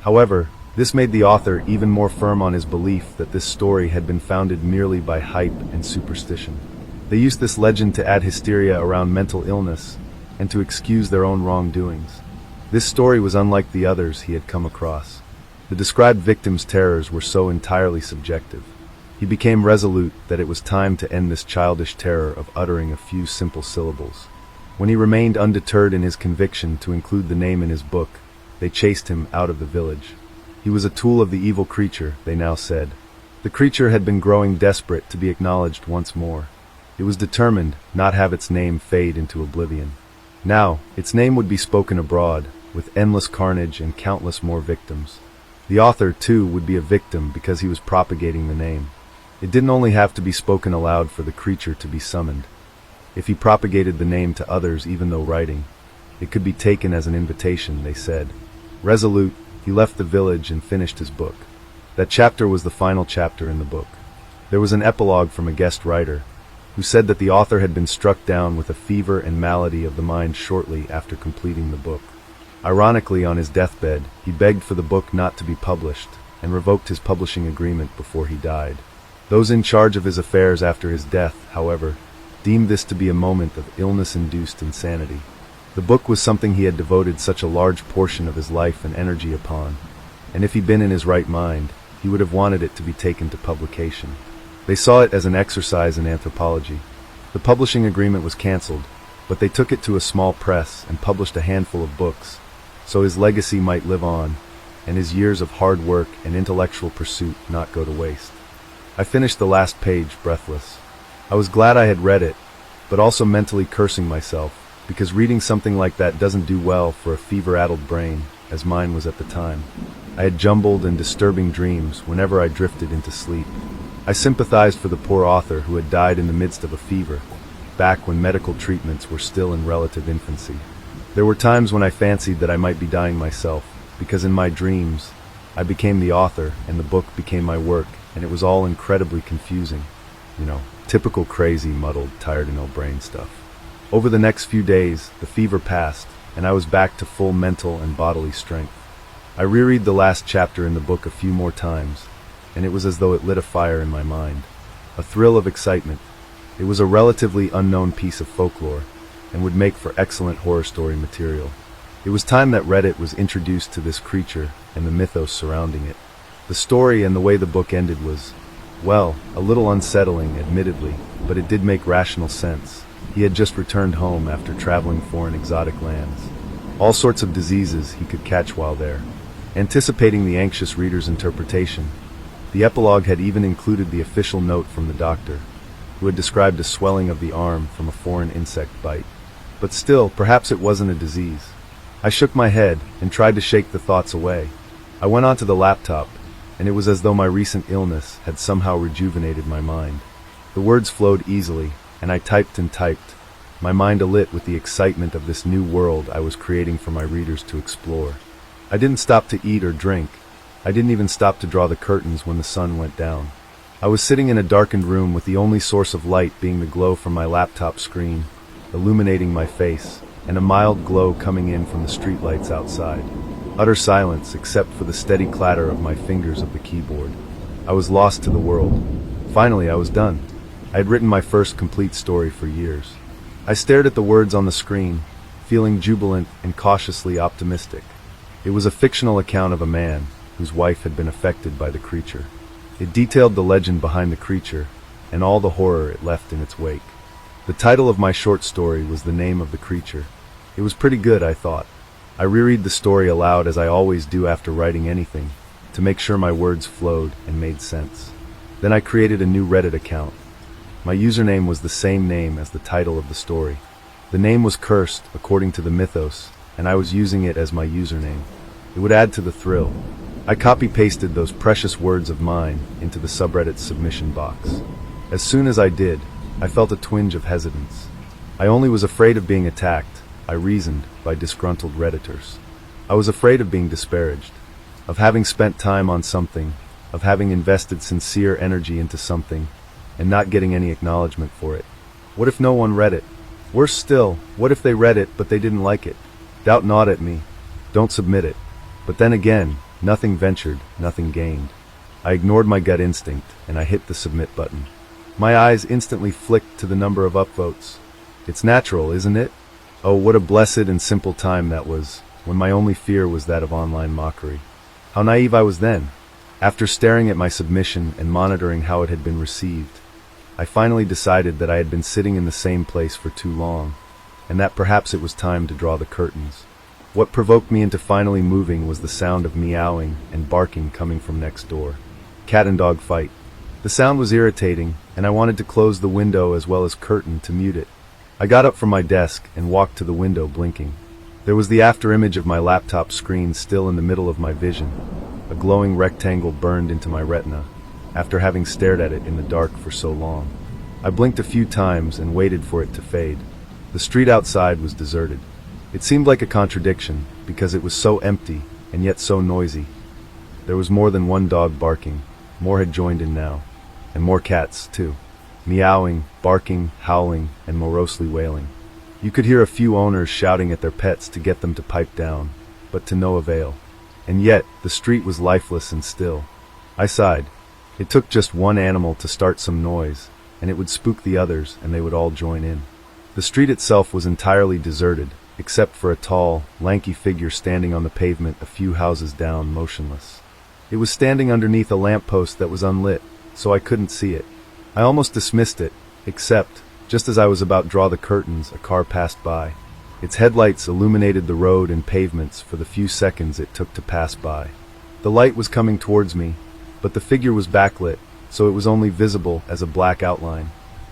However, this made the author even more firm on his belief that this story had been founded merely by hype and superstition. They used this legend to add hysteria around mental illness and to excuse their own wrongdoings. This story was unlike the others he had come across. The described victim's terrors were so entirely subjective. He became resolute that it was time to end this childish terror of uttering a few simple syllables. When he remained undeterred in his conviction to include the name in his book, they chased him out of the village. He was a tool of the evil creature, they now said. The creature had been growing desperate to be acknowledged once more. It was determined not have its name fade into oblivion. Now, its name would be spoken abroad, with endless carnage and countless more victims. The author, too, would be a victim because he was propagating the name. It didn't only have to be spoken aloud for the creature to be summoned. If he propagated the name to others even though writing, it could be taken as an invitation, they said. Resolute, he left the village and finished his book. That chapter was the final chapter in the book. There was an epilogue from a guest writer, who said that the author had been struck down with a fever and malady of the mind shortly after completing the book. Ironically, on his deathbed, he begged for the book not to be published, and revoked his publishing agreement before he died. Those in charge of his affairs after his death, however, deemed this to be a moment of illness-induced insanity. The book was something he had devoted such a large portion of his life and energy upon, and if he'd been in his right mind, he would have wanted it to be taken to publication. They saw it as an exercise in anthropology. The publishing agreement was cancelled, but they took it to a small press and published a handful of books, so his legacy might live on, and his years of hard work and intellectual pursuit not go to waste. I finished the last page breathless. I was glad I had read it, but also mentally cursing myself, because reading something like that doesn't do well for a fever-addled brain, as mine was at the time. I had jumbled and disturbing dreams whenever I drifted into sleep. I sympathized for the poor author who had died in the midst of a fever, back when medical treatments were still in relative infancy. There were times when I fancied that I might be dying myself, because in my dreams, I became the author and the book became my work, and it was all incredibly confusing. Typical crazy, muddled, tired and no-brain stuff. Over the next few days, the fever passed, and I was back to full mental and bodily strength. I reread the last chapter in the book a few more times, and it was as though it lit a fire in my mind. A thrill of excitement. It was a relatively unknown piece of folklore, and would make for excellent horror story material. It was time that Reddit was introduced to this creature and the mythos surrounding it. The story and the way the book ended was, well, a little unsettling, admittedly, but it did make rational sense. He had just returned home after traveling foreign exotic lands. All sorts of diseases he could catch while there. Anticipating the anxious reader's interpretation, the epilogue had even included the official note from the doctor, who had described a swelling of the arm from a foreign insect bite. But still, perhaps it wasn't a disease. I shook my head and tried to shake the thoughts away. I went onto the laptop, and it was as though my recent illness had somehow rejuvenated my mind. The words flowed easily, and I typed and typed, my mind alit with the excitement of this new world I was creating for my readers to explore. I didn't stop to eat or drink. I didn't even stop to draw the curtains when the sun went down. I was sitting in a darkened room with the only source of light being the glow from my laptop screen, illuminating my face, and a mild glow coming in from the streetlights outside. Utter silence except for the steady clatter of my fingers of the keyboard. I was lost to the world. Finally, I was done. I had written my first complete story for years. I stared at the words on the screen, feeling jubilant and cautiously optimistic. It was a fictional account of a man whose wife had been affected by the creature. It detailed the legend behind the creature and all the horror it left in its wake. The title of my short story was the name of the creature. It was pretty good, I thought. I reread the story aloud as I always do after writing anything, to make sure my words flowed and made sense. Then I created a new Reddit account. My username was the same name as the title of the story. The name was cursed, according to the mythos, and I was using it as my username. It would add to the thrill. I copy-pasted those precious words of mine into the subreddit's submission box. As soon as I did, I felt a twinge of hesitance. I only was afraid of being attacked, I reasoned, by disgruntled Redditors. I was afraid of being disparaged, of having spent time on something, of having invested sincere energy into something, and not getting any acknowledgement for it. What if no one read it? Worse still, what if they read it but they didn't like it? Doubt not at me. Don't submit it. But then again, nothing ventured, nothing gained. I ignored my gut instinct, and I hit the submit button. My eyes instantly flicked to the number of upvotes. It's natural, isn't it? Oh, what a blessed and simple time that was, when my only fear was that of online mockery. How naive I was then. After staring at my submission and monitoring how it had been received, I finally decided that I had been sitting in the same place for too long, and that perhaps it was time to draw the curtains. What provoked me into finally moving was the sound of meowing and barking coming from next door. Cat and dog fight. The sound was irritating, and I wanted to close the window as well as curtain to mute it. I got up from my desk and walked to the window, blinking. There was the afterimage of my laptop screen still in the middle of my vision. A glowing rectangle burned into my retina, after having stared at it in the dark for so long. I blinked a few times and waited for it to fade. The street outside was deserted. It seemed like a contradiction, because it was so empty, and yet so noisy. There was more than one dog barking. More had joined in now. And more cats, too. Meowing, barking, howling, and morosely wailing. You could hear a few owners shouting at their pets to get them to pipe down, but to no avail. And yet, the street was lifeless and still. I sighed. It took just one animal to start some noise, and it would spook the others, and they would all join in. The street itself was entirely deserted, except for a tall, lanky figure standing on the pavement a few houses down, motionless. It was standing underneath a lamppost that was unlit, so I couldn't see it. I almost dismissed it, except, just as I was about to draw the curtains, a car passed by. Its headlights illuminated the road and pavements for the few seconds it took to pass by. The light was coming towards me, but the figure was backlit, so it was only visible as a black outline.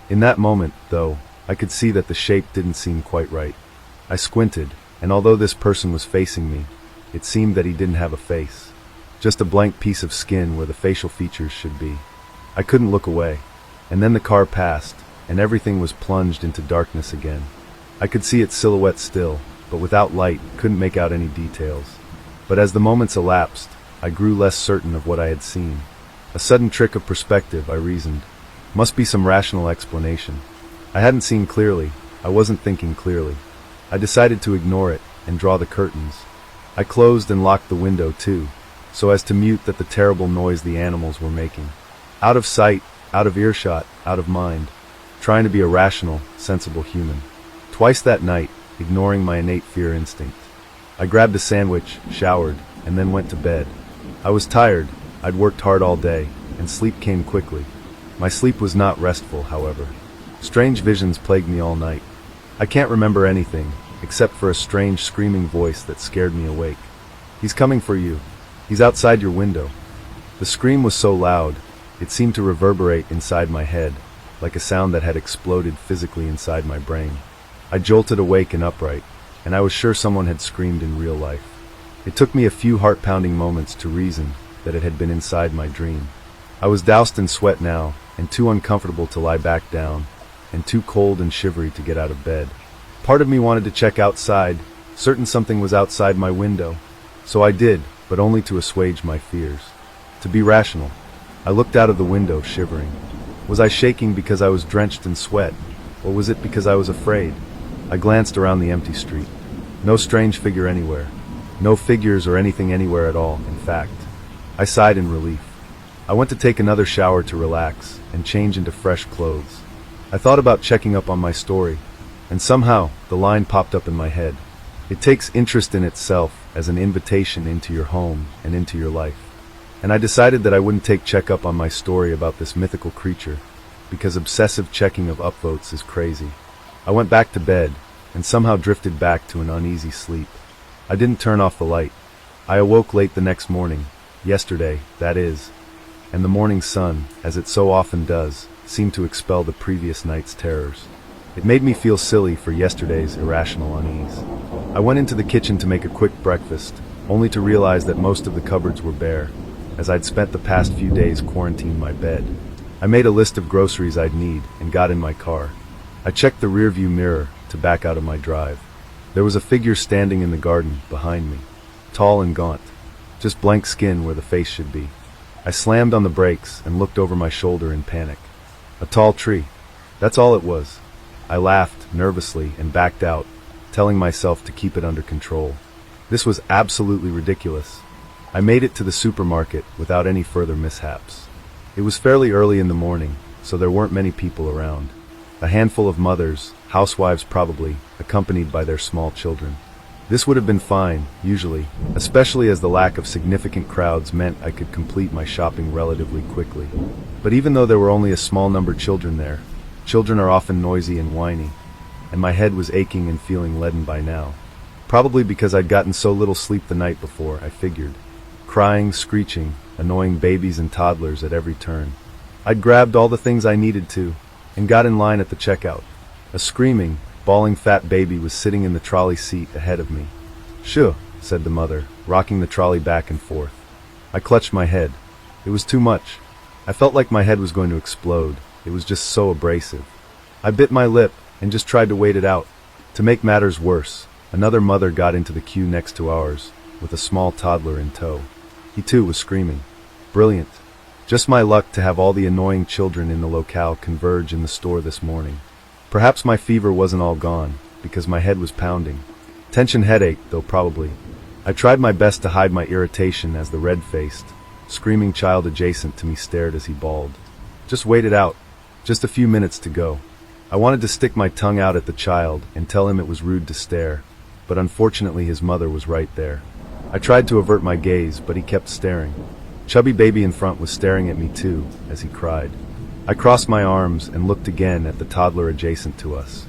In that moment, though, I could see that the shape didn't seem quite right. I squinted, and although this person was facing me, it seemed that he didn't have a face. Just a blank piece of skin where the facial features should be. I couldn't look away. And then the car passed, and everything was plunged into darkness again. I could see its silhouette still, but without light, couldn't make out any details. But as the moments elapsed, I grew less certain of what I had seen. A sudden trick of perspective, I reasoned. Must be some rational explanation. I hadn't seen clearly. I wasn't thinking clearly. I decided to ignore it and draw the curtains. I closed and locked the window too, so as to mute that the terrible noise the animals were making. Out of sight, out of earshot, out of mind. Trying to be a rational, sensible human. Twice that night, ignoring my innate fear instinct. I grabbed a sandwich, showered, and then went to bed. I was tired. I'd worked hard all day, and sleep came quickly. My sleep was not restful, however. Strange visions plagued me all night. I can't remember anything, except for a strange screaming voice that scared me awake. He's coming for you. He's outside your window. The scream was so loud, it seemed to reverberate inside my head, like a sound that had exploded physically inside my brain. I jolted awake and upright, and I was sure someone had screamed in real life. It took me a few heart-pounding moments to reason that it had been inside my dream. I was doused in sweat now, and too uncomfortable to lie back down, and too cold and shivery to get out of bed. Part of me wanted to check outside, certain something was outside my window. So I did, but only to assuage my fears. To be rational. I looked out of the window, shivering. Was I shaking because I was drenched in sweat, or was it because I was afraid? I glanced around the empty street. No strange figure anywhere. No figures or anything anywhere at all, in fact. I sighed in relief. I went to take another shower to relax and change into fresh clothes. I thought about checking up on my story, and somehow the line popped up in my head. It takes interest in itself as an invitation into your home and into your life. And I decided that I wouldn't take check up on my story about this mythical creature, because obsessive checking of upvotes is crazy. I went back to bed, and somehow drifted back to an uneasy sleep. I didn't turn off the light. I awoke late the next morning, yesterday, that is, and the morning sun, as it so often does, seemed to expel the previous night's terrors. It made me feel silly for yesterday's irrational unease. I went into the kitchen to make a quick breakfast, only to realize that most of the cupboards were bare, as I'd spent the past few days quarantining my bed. I made a list of groceries I'd need and got in my car. I checked the rearview mirror to back out of my drive. There was a figure standing in the garden behind me, tall and gaunt, just blank skin where the face should be. I slammed on the brakes and looked over my shoulder in panic. A tall tree. That's all it was. I laughed nervously and backed out, telling myself to keep it under control. This was absolutely ridiculous. I made it to the supermarket without any further mishaps. It was fairly early in the morning, so there weren't many people around. A handful of mothers, housewives probably, accompanied by their small children. This would have been fine, usually, especially as the lack of significant crowds meant I could complete my shopping relatively quickly. But even though there were only a small number of children there, children are often noisy and whiny, and my head was aching and feeling leaden by now. Probably because I'd gotten so little sleep the night before, I figured. Crying, screeching, annoying babies and toddlers at every turn. I'd grabbed all the things I needed to, and got in line at the checkout. A screaming, bawling fat baby was sitting in the trolley seat ahead of me. "Shoo," said the mother, rocking the trolley back and forth. I clutched my head. It was too much. I felt like my head was going to explode. It was just so abrasive. I bit my lip and just tried to wait it out. To make matters worse, another mother got into the queue next to ours, with a small toddler in tow. He too was screaming. Brilliant. Just my luck to have all the annoying children in the locale converge in the store this morning. Perhaps my fever wasn't all gone, because my head was pounding. Tension headache, though probably. I tried my best to hide my irritation as the red-faced, screaming child adjacent to me stared as he bawled. Just wait it out. Just a few minutes to go. I wanted to stick my tongue out at the child and tell him it was rude to stare, but unfortunately his mother was right there. I tried to avert my gaze, but he kept staring. Chubby baby in front was staring at me too, as he cried. I crossed my arms and looked again at the toddler adjacent to us.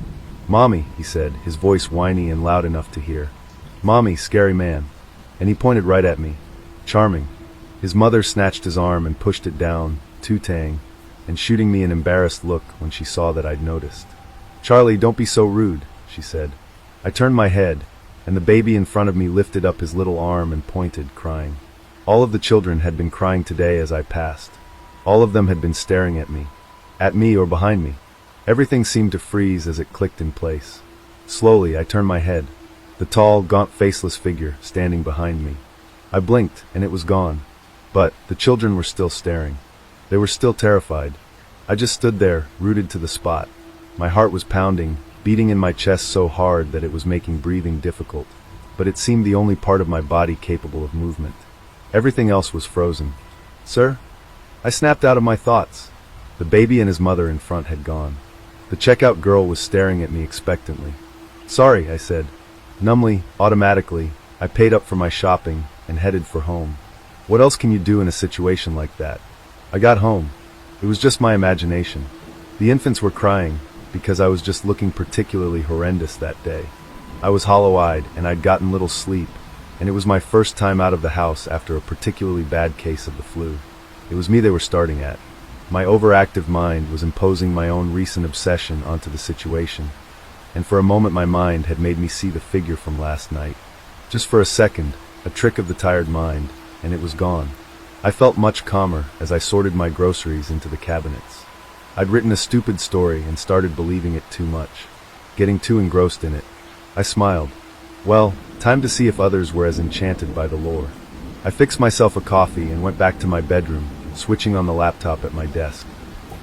"Mommy," he said, his voice whiny and loud enough to hear. "Mommy, scary man." And he pointed right at me. Charming. His mother snatched his arm and pushed it down, too-tang, and shooting me an embarrassed look when she saw that I'd noticed. "Charlie, don't be so rude," she said. I turned my head, and the baby in front of me lifted up his little arm and pointed, crying. All of the children had been crying today as I passed. All of them had been staring at me or behind me. Everything seemed to freeze as it clicked in place. Slowly, I turned my head. The tall, gaunt, faceless figure standing behind me. I blinked, and it was gone. But the children were still staring. They were still terrified. I just stood there, rooted to the spot. My heart was pounding, beating in my chest so hard that it was making breathing difficult. But it seemed the only part of my body capable of movement. Everything else was frozen. "Sir?" I snapped out of my thoughts. The baby and his mother in front had gone. The checkout girl was staring at me expectantly. "Sorry," I said. Numbly, automatically, I paid up for my shopping and headed for home. What else can you do in a situation like that? I got home. It was just my imagination. The infants were crying because I was just looking particularly horrendous that day. I was hollow-eyed and I'd gotten little sleep, and it was my first time out of the house after a particularly bad case of the flu. It was me they were starting at. My overactive mind was imposing my own recent obsession onto the situation, and for a moment my mind had made me see the figure from last night. Just for a second, a trick of the tired mind, and it was gone. I felt much calmer as I sorted my groceries into the cabinets. I'd written a stupid story and started believing it too much, getting too engrossed in it. I smiled. Well, time to see if others were as enchanted by the lore. I fixed myself a coffee and went back to my bedroom, switching on the laptop at my desk.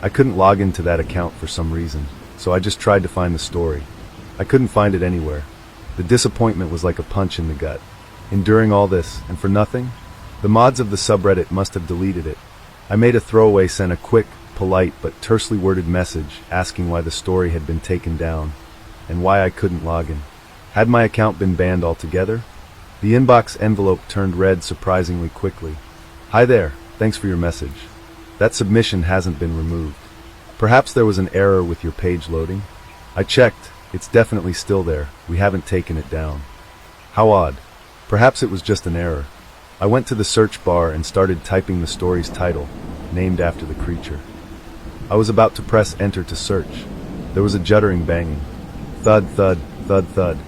I couldn't log into that account for some reason, so I just tried to find the story. I couldn't find it anywhere. The disappointment was like a punch in the gut. Enduring all this, and for nothing? The mods of the subreddit must have deleted it. I made a throwaway, sent a quick, polite, but tersely worded message asking why the story had been taken down, and why I couldn't log in. Had my account been banned altogether? The inbox envelope turned red surprisingly quickly. "Hi there, thanks for your message. That submission hasn't been removed. Perhaps there was an error with your page loading?" I checked. It's definitely still there. We haven't taken it down. How odd. Perhaps it was just an error. I went to the search bar and started typing the story's title, named after the creature. I was about to press enter to search. There was a juddering banging. Thud, thud, thud, thud,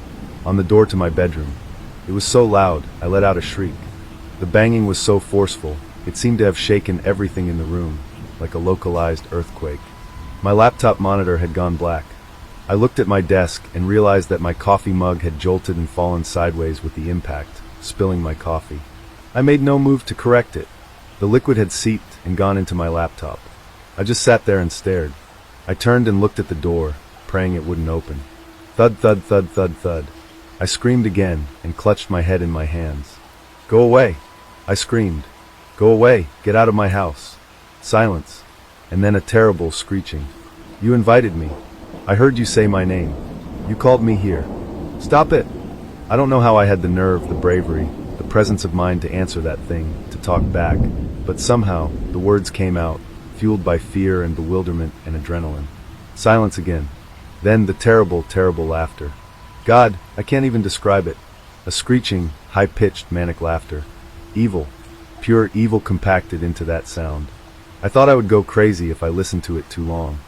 on the door to my bedroom. It was so loud, I let out a shriek. The banging was so forceful, it seemed to have shaken everything in the room, like a localized earthquake. My laptop monitor had gone black. I looked at my desk and realized that my coffee mug had jolted and fallen sideways with the impact, spilling my coffee. I made no move to correct it. The liquid had seeped and gone into my laptop. I just sat there and stared. I turned and looked at the door, praying it wouldn't open. Thud, thud, thud, thud, thud. I screamed again and clutched my head in my hands. Go away! I screamed. Go away! Get out of my house! Silence. And then a terrible screeching. You invited me. I heard you say my name. You called me here. Stop it! I don't know how I had the nerve, the bravery, the presence of mind to answer that thing, to talk back, but somehow the words came out, fueled by fear and bewilderment and adrenaline. Silence again. Then the terrible, terrible laughter. God, I can't even describe it. A screeching, high-pitched, manic laughter. Evil. Pure evil compacted into that sound. I thought I would go crazy if I listened to it too long.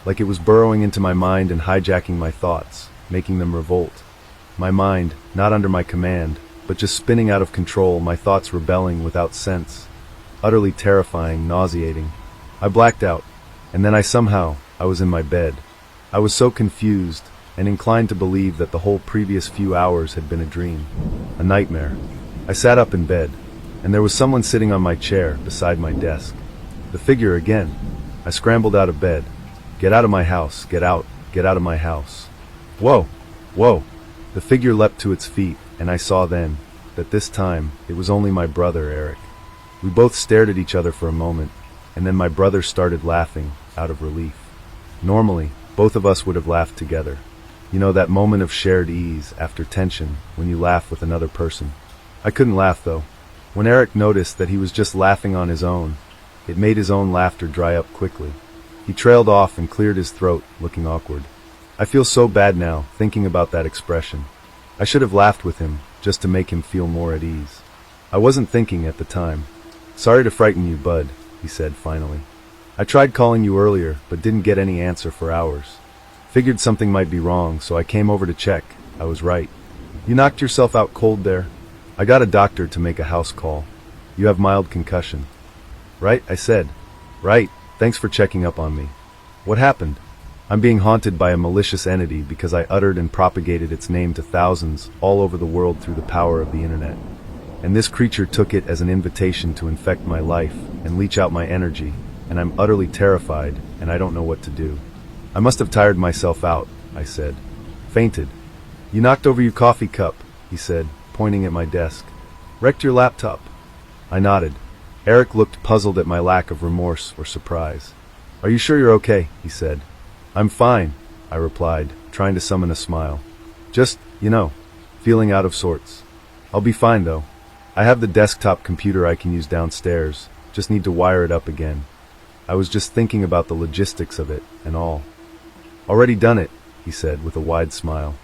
Like it was burrowing into my mind and hijacking my thoughts, making them revolt. My mind, not under my command, but just spinning out of control, my thoughts rebelling without sense. Utterly terrifying, nauseating. I blacked out, and then I was in my bed. I was so confused and inclined to believe that the whole previous few hours had been a dream, a nightmare. I sat up in bed, and there was someone sitting on my chair beside my desk. The figure again. I scrambled out of bed. Get out of my house, get out of my house. Whoa, whoa. The figure leapt to its feet, and I saw then that this time it was only my brother, Eric. We both stared at each other for a moment, and then my brother started laughing out of relief. Normally, both of us would have laughed together. You know, that moment of shared ease after tension when you laugh with another person. I couldn't laugh though. When Eric noticed that he was just laughing on his own, it made his own laughter dry up quickly. He trailed off and cleared his throat, looking awkward. I feel so bad now, thinking about that expression. I should have laughed with him, just to make him feel more at ease. I wasn't thinking at the time. Sorry to frighten you, bud, he said finally. I tried calling you earlier, but didn't get any answer for hours. Figured something might be wrong, so I came over to check. I was right. You knocked yourself out cold there. I got a doctor to make a house call. You have mild concussion. Right, I said. Right, thanks for checking up on me. What happened? I'm being haunted by a malicious entity because I uttered and propagated its name to thousands all over the world through the power of the internet. And this creature took it as an invitation to infect my life and leech out my energy, and I'm utterly terrified, and I don't know what to do. I must have tired myself out, I said. Fainted. You knocked over your coffee cup, he said, pointing at my desk. Wrecked your laptop. I nodded. Eric looked puzzled at my lack of remorse or surprise. Are you sure you're okay? He said. I'm fine, I replied, trying to summon a smile. Just, feeling out of sorts. I'll be fine though. I have the desktop computer I can use downstairs, just need to wire it up again. I was just thinking about the logistics of it and all. Already done it, he said with a wide smile.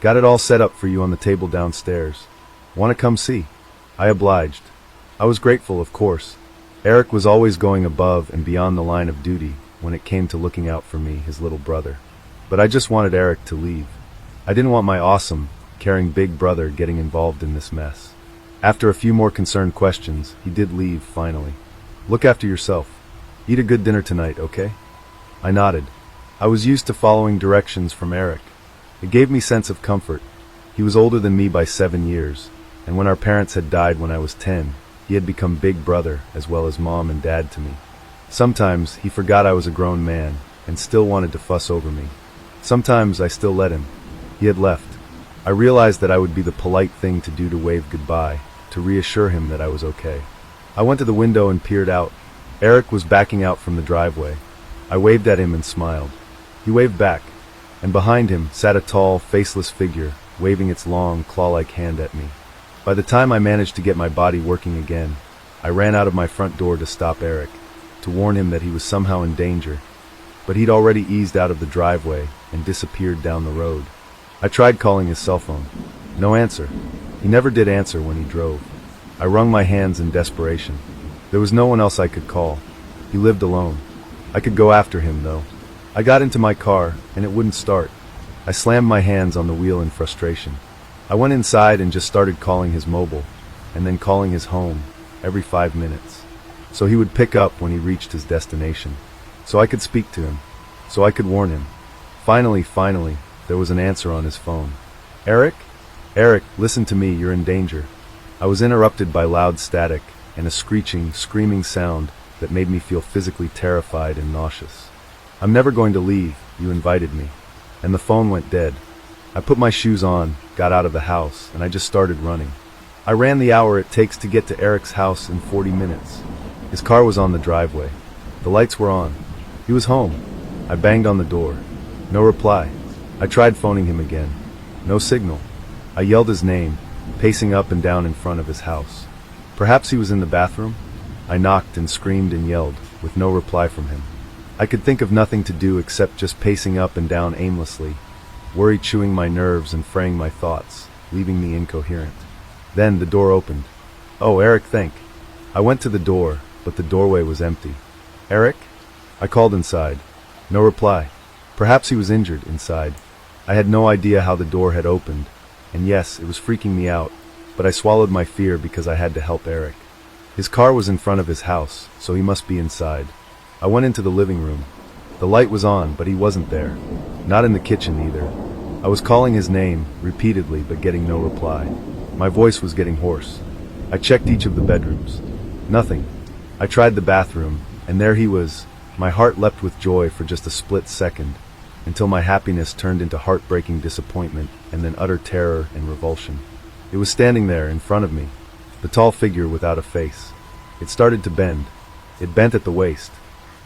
Got it all set up for you on the table downstairs. Want to come see? I obliged. I was grateful, of course. Eric was always going above and beyond the line of duty when it came to looking out for me, his little brother. But I just wanted Eric to leave. I didn't want my awesome, caring big brother getting involved in this mess. After a few more concerned questions, he did leave finally. Look after yourself. Eat a good dinner tonight, okay? I nodded. I was used to following directions from Eric. It gave me sense of comfort. He was older than me by 7 years, and when our parents had died when I was 10, he had become big brother as well as mom and dad to me. Sometimes he forgot I was a grown man and still wanted to fuss over me. Sometimes I still let him. He had left. I realized that I would be the polite thing to do to wave goodbye, to reassure him that I was okay. I went to the window and peered out. Eric was backing out from the driveway. I waved at him and smiled. He waved back, and behind him sat a tall, faceless figure, waving its long, claw-like hand at me. By the time I managed to get my body working again, I ran out of my front door to stop Eric, to warn him that he was somehow in danger, but he'd already eased out of the driveway and disappeared down the road. I tried calling his cell phone. No answer. He never did answer when he drove. I wrung my hands in desperation. There was no one else I could call. He lived alone. I could go after him, though. I got into my car, and it wouldn't start. I slammed my hands on the wheel in frustration. I went inside and just started calling his mobile, and then calling his home, every 5 minutes. So he would pick up when he reached his destination. So I could speak to him. So I could warn him. Finally, there was an answer on his phone. Eric? Eric, listen to me, you're in danger. I was interrupted by loud static and a screeching, screaming sound that made me feel physically terrified and nauseous. I'm never going to leave, you invited me. And the phone went dead. I put my shoes on, got out of the house, and I just started running. I ran the hour it takes to get to Eric's house in 40 minutes. His car was on the driveway. The lights were on. He was home. I banged on the door. No reply. I tried phoning him again. No signal. I yelled his name, pacing up and down in front of his house. Perhaps he was in the bathroom? I knocked and screamed and yelled, with no reply from him. I could think of nothing to do except just pacing up and down aimlessly, worry chewing my nerves and fraying my thoughts, leaving me incoherent. Then the door opened. Oh, Eric, thank. I went to the door, but the doorway was empty. Eric? I called inside. No reply. Perhaps he was injured inside. I had no idea how the door had opened, and yes, it was freaking me out, but I swallowed my fear because I had to help Eric. His car was in front of his house, so he must be inside. I went into the living room. The light was on, but he wasn't there. Not in the kitchen either. I was calling his name, repeatedly, but getting no reply. My voice was getting hoarse. I checked each of the bedrooms. Nothing. I tried the bathroom, and there he was. My heart leapt with joy for just a split second, until my happiness turned into heartbreaking disappointment and then utter terror and revulsion. It was standing there in front of me, the tall figure without a face. It started to bend. It bent at the waist.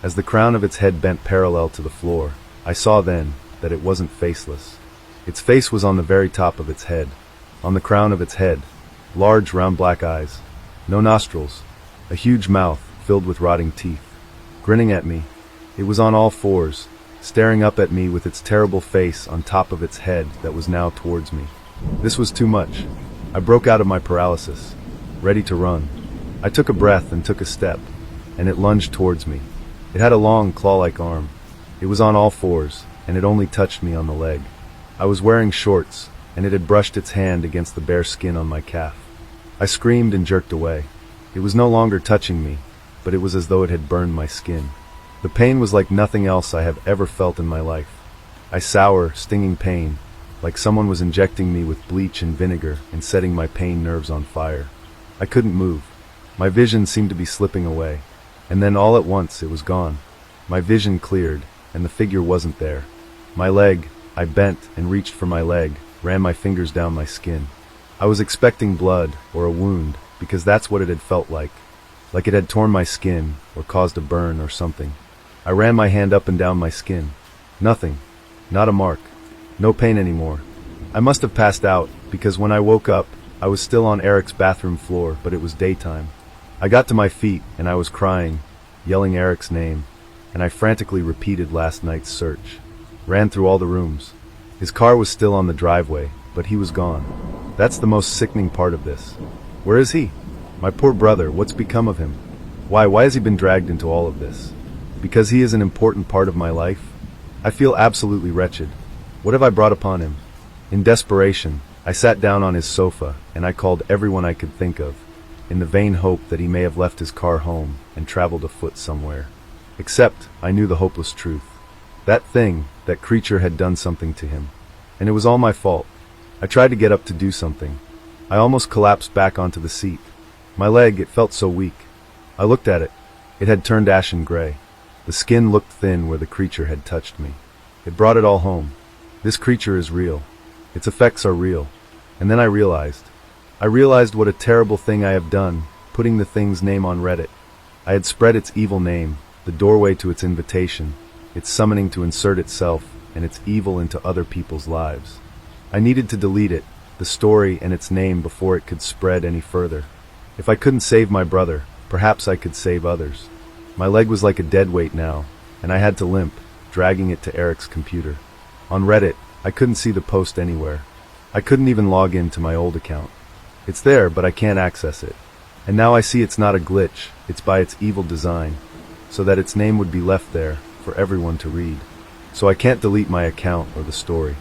As the crown of its head bent parallel to the floor, I saw then that it wasn't faceless. Its face was on the very top of its head, on the crown of its head, large round black eyes, no nostrils, a huge mouth filled with rotting teeth. Grinning at me, it was on all fours, staring up at me with its terrible face on top of its head that was now towards me. This was too much. I broke out of my paralysis, ready to run. I took a breath and took a step, and it lunged towards me. It had a long, claw-like arm. It was on all fours, and it only touched me on the leg. I was wearing shorts, and it had brushed its hand against the bare skin on my calf. I screamed and jerked away. It was no longer touching me, but it was as though it had burned my skin. The pain was like nothing else I have ever felt in my life. A sour, stinging pain, like someone was injecting me with bleach and vinegar and setting my pain nerves on fire. I couldn't move. My vision seemed to be slipping away. And then all at once it was gone. My vision cleared, and the figure wasn't there. My leg, I bent and reached for my leg, ran my fingers down my skin. I was expecting blood or a wound, because that's what it had felt like it had torn my skin or caused a burn or something. I ran my hand up and down my skin. Nothing. Not a mark. No pain anymore. I must have passed out, because when I woke up, I was still on Eric's bathroom floor, but it was daytime. I got to my feet, and I was crying, yelling Eric's name, and I frantically repeated last night's search. Ran through all the rooms. His car was still on the driveway, but he was gone. That's the most sickening part of this. Where is he? My poor brother, what's become of him? Why has he been dragged into all of this? Because he is an important part of my life? I feel absolutely wretched. What have I brought upon him? In desperation, I sat down on his sofa, and I called everyone I could think of, in the vain hope that he may have left his car home and traveled afoot somewhere. Except, I knew the hopeless truth. That thing, that creature had done something to him. And it was all my fault. I tried to get up to do something. I almost collapsed back onto the seat. My leg, it felt so weak. I looked at it. It had turned ashen gray. The skin looked thin where the creature had touched me. It brought it all home. This creature is real. Its effects are real. And then I realized what a terrible thing I have done, putting the thing's name on Reddit. I had spread its evil name, the doorway to its invitation, its summoning to insert itself and its evil into other people's lives. I needed to delete it, the story and its name, before it could spread any further. If I couldn't save my brother, perhaps I could save others. My leg was like a dead weight now, and I had to limp, dragging it to Eric's computer. On Reddit, I couldn't see the post anywhere. I couldn't even log into my old account. It's there, but I can't access it. And now I see it's not a glitch, it's by its evil design, so that its name would be left there for everyone to read. So I can't delete my account or the story.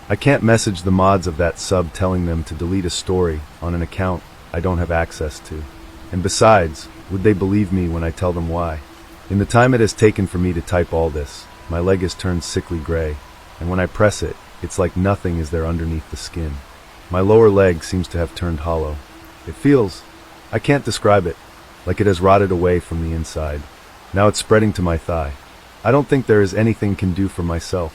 I can't message the mods of that sub telling them to delete a story on an account I don't have access to. And besides, would they believe me when I tell them why? In the time it has taken for me to type all this, my leg has turned sickly gray, and when I press it, it's like nothing is there underneath the skin. My lower leg seems to have turned hollow. It feels, I can't describe it, like it has rotted away from the inside. Now it's spreading to my thigh. I don't think there is anything can do for myself,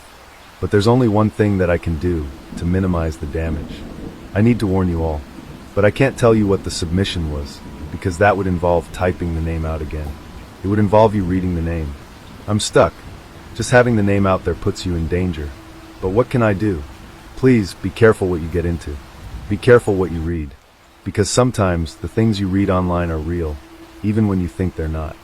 but there's only one thing that I can do to minimize the damage. I need to warn you all, but I can't tell you what the submission was, because that would involve typing the name out again. It would involve you reading the name. I'm stuck. Just having the name out there puts you in danger. But what can I do? Please be careful what you get into. Be careful what you read, because sometimes the things you read online are real, even when you think they're not.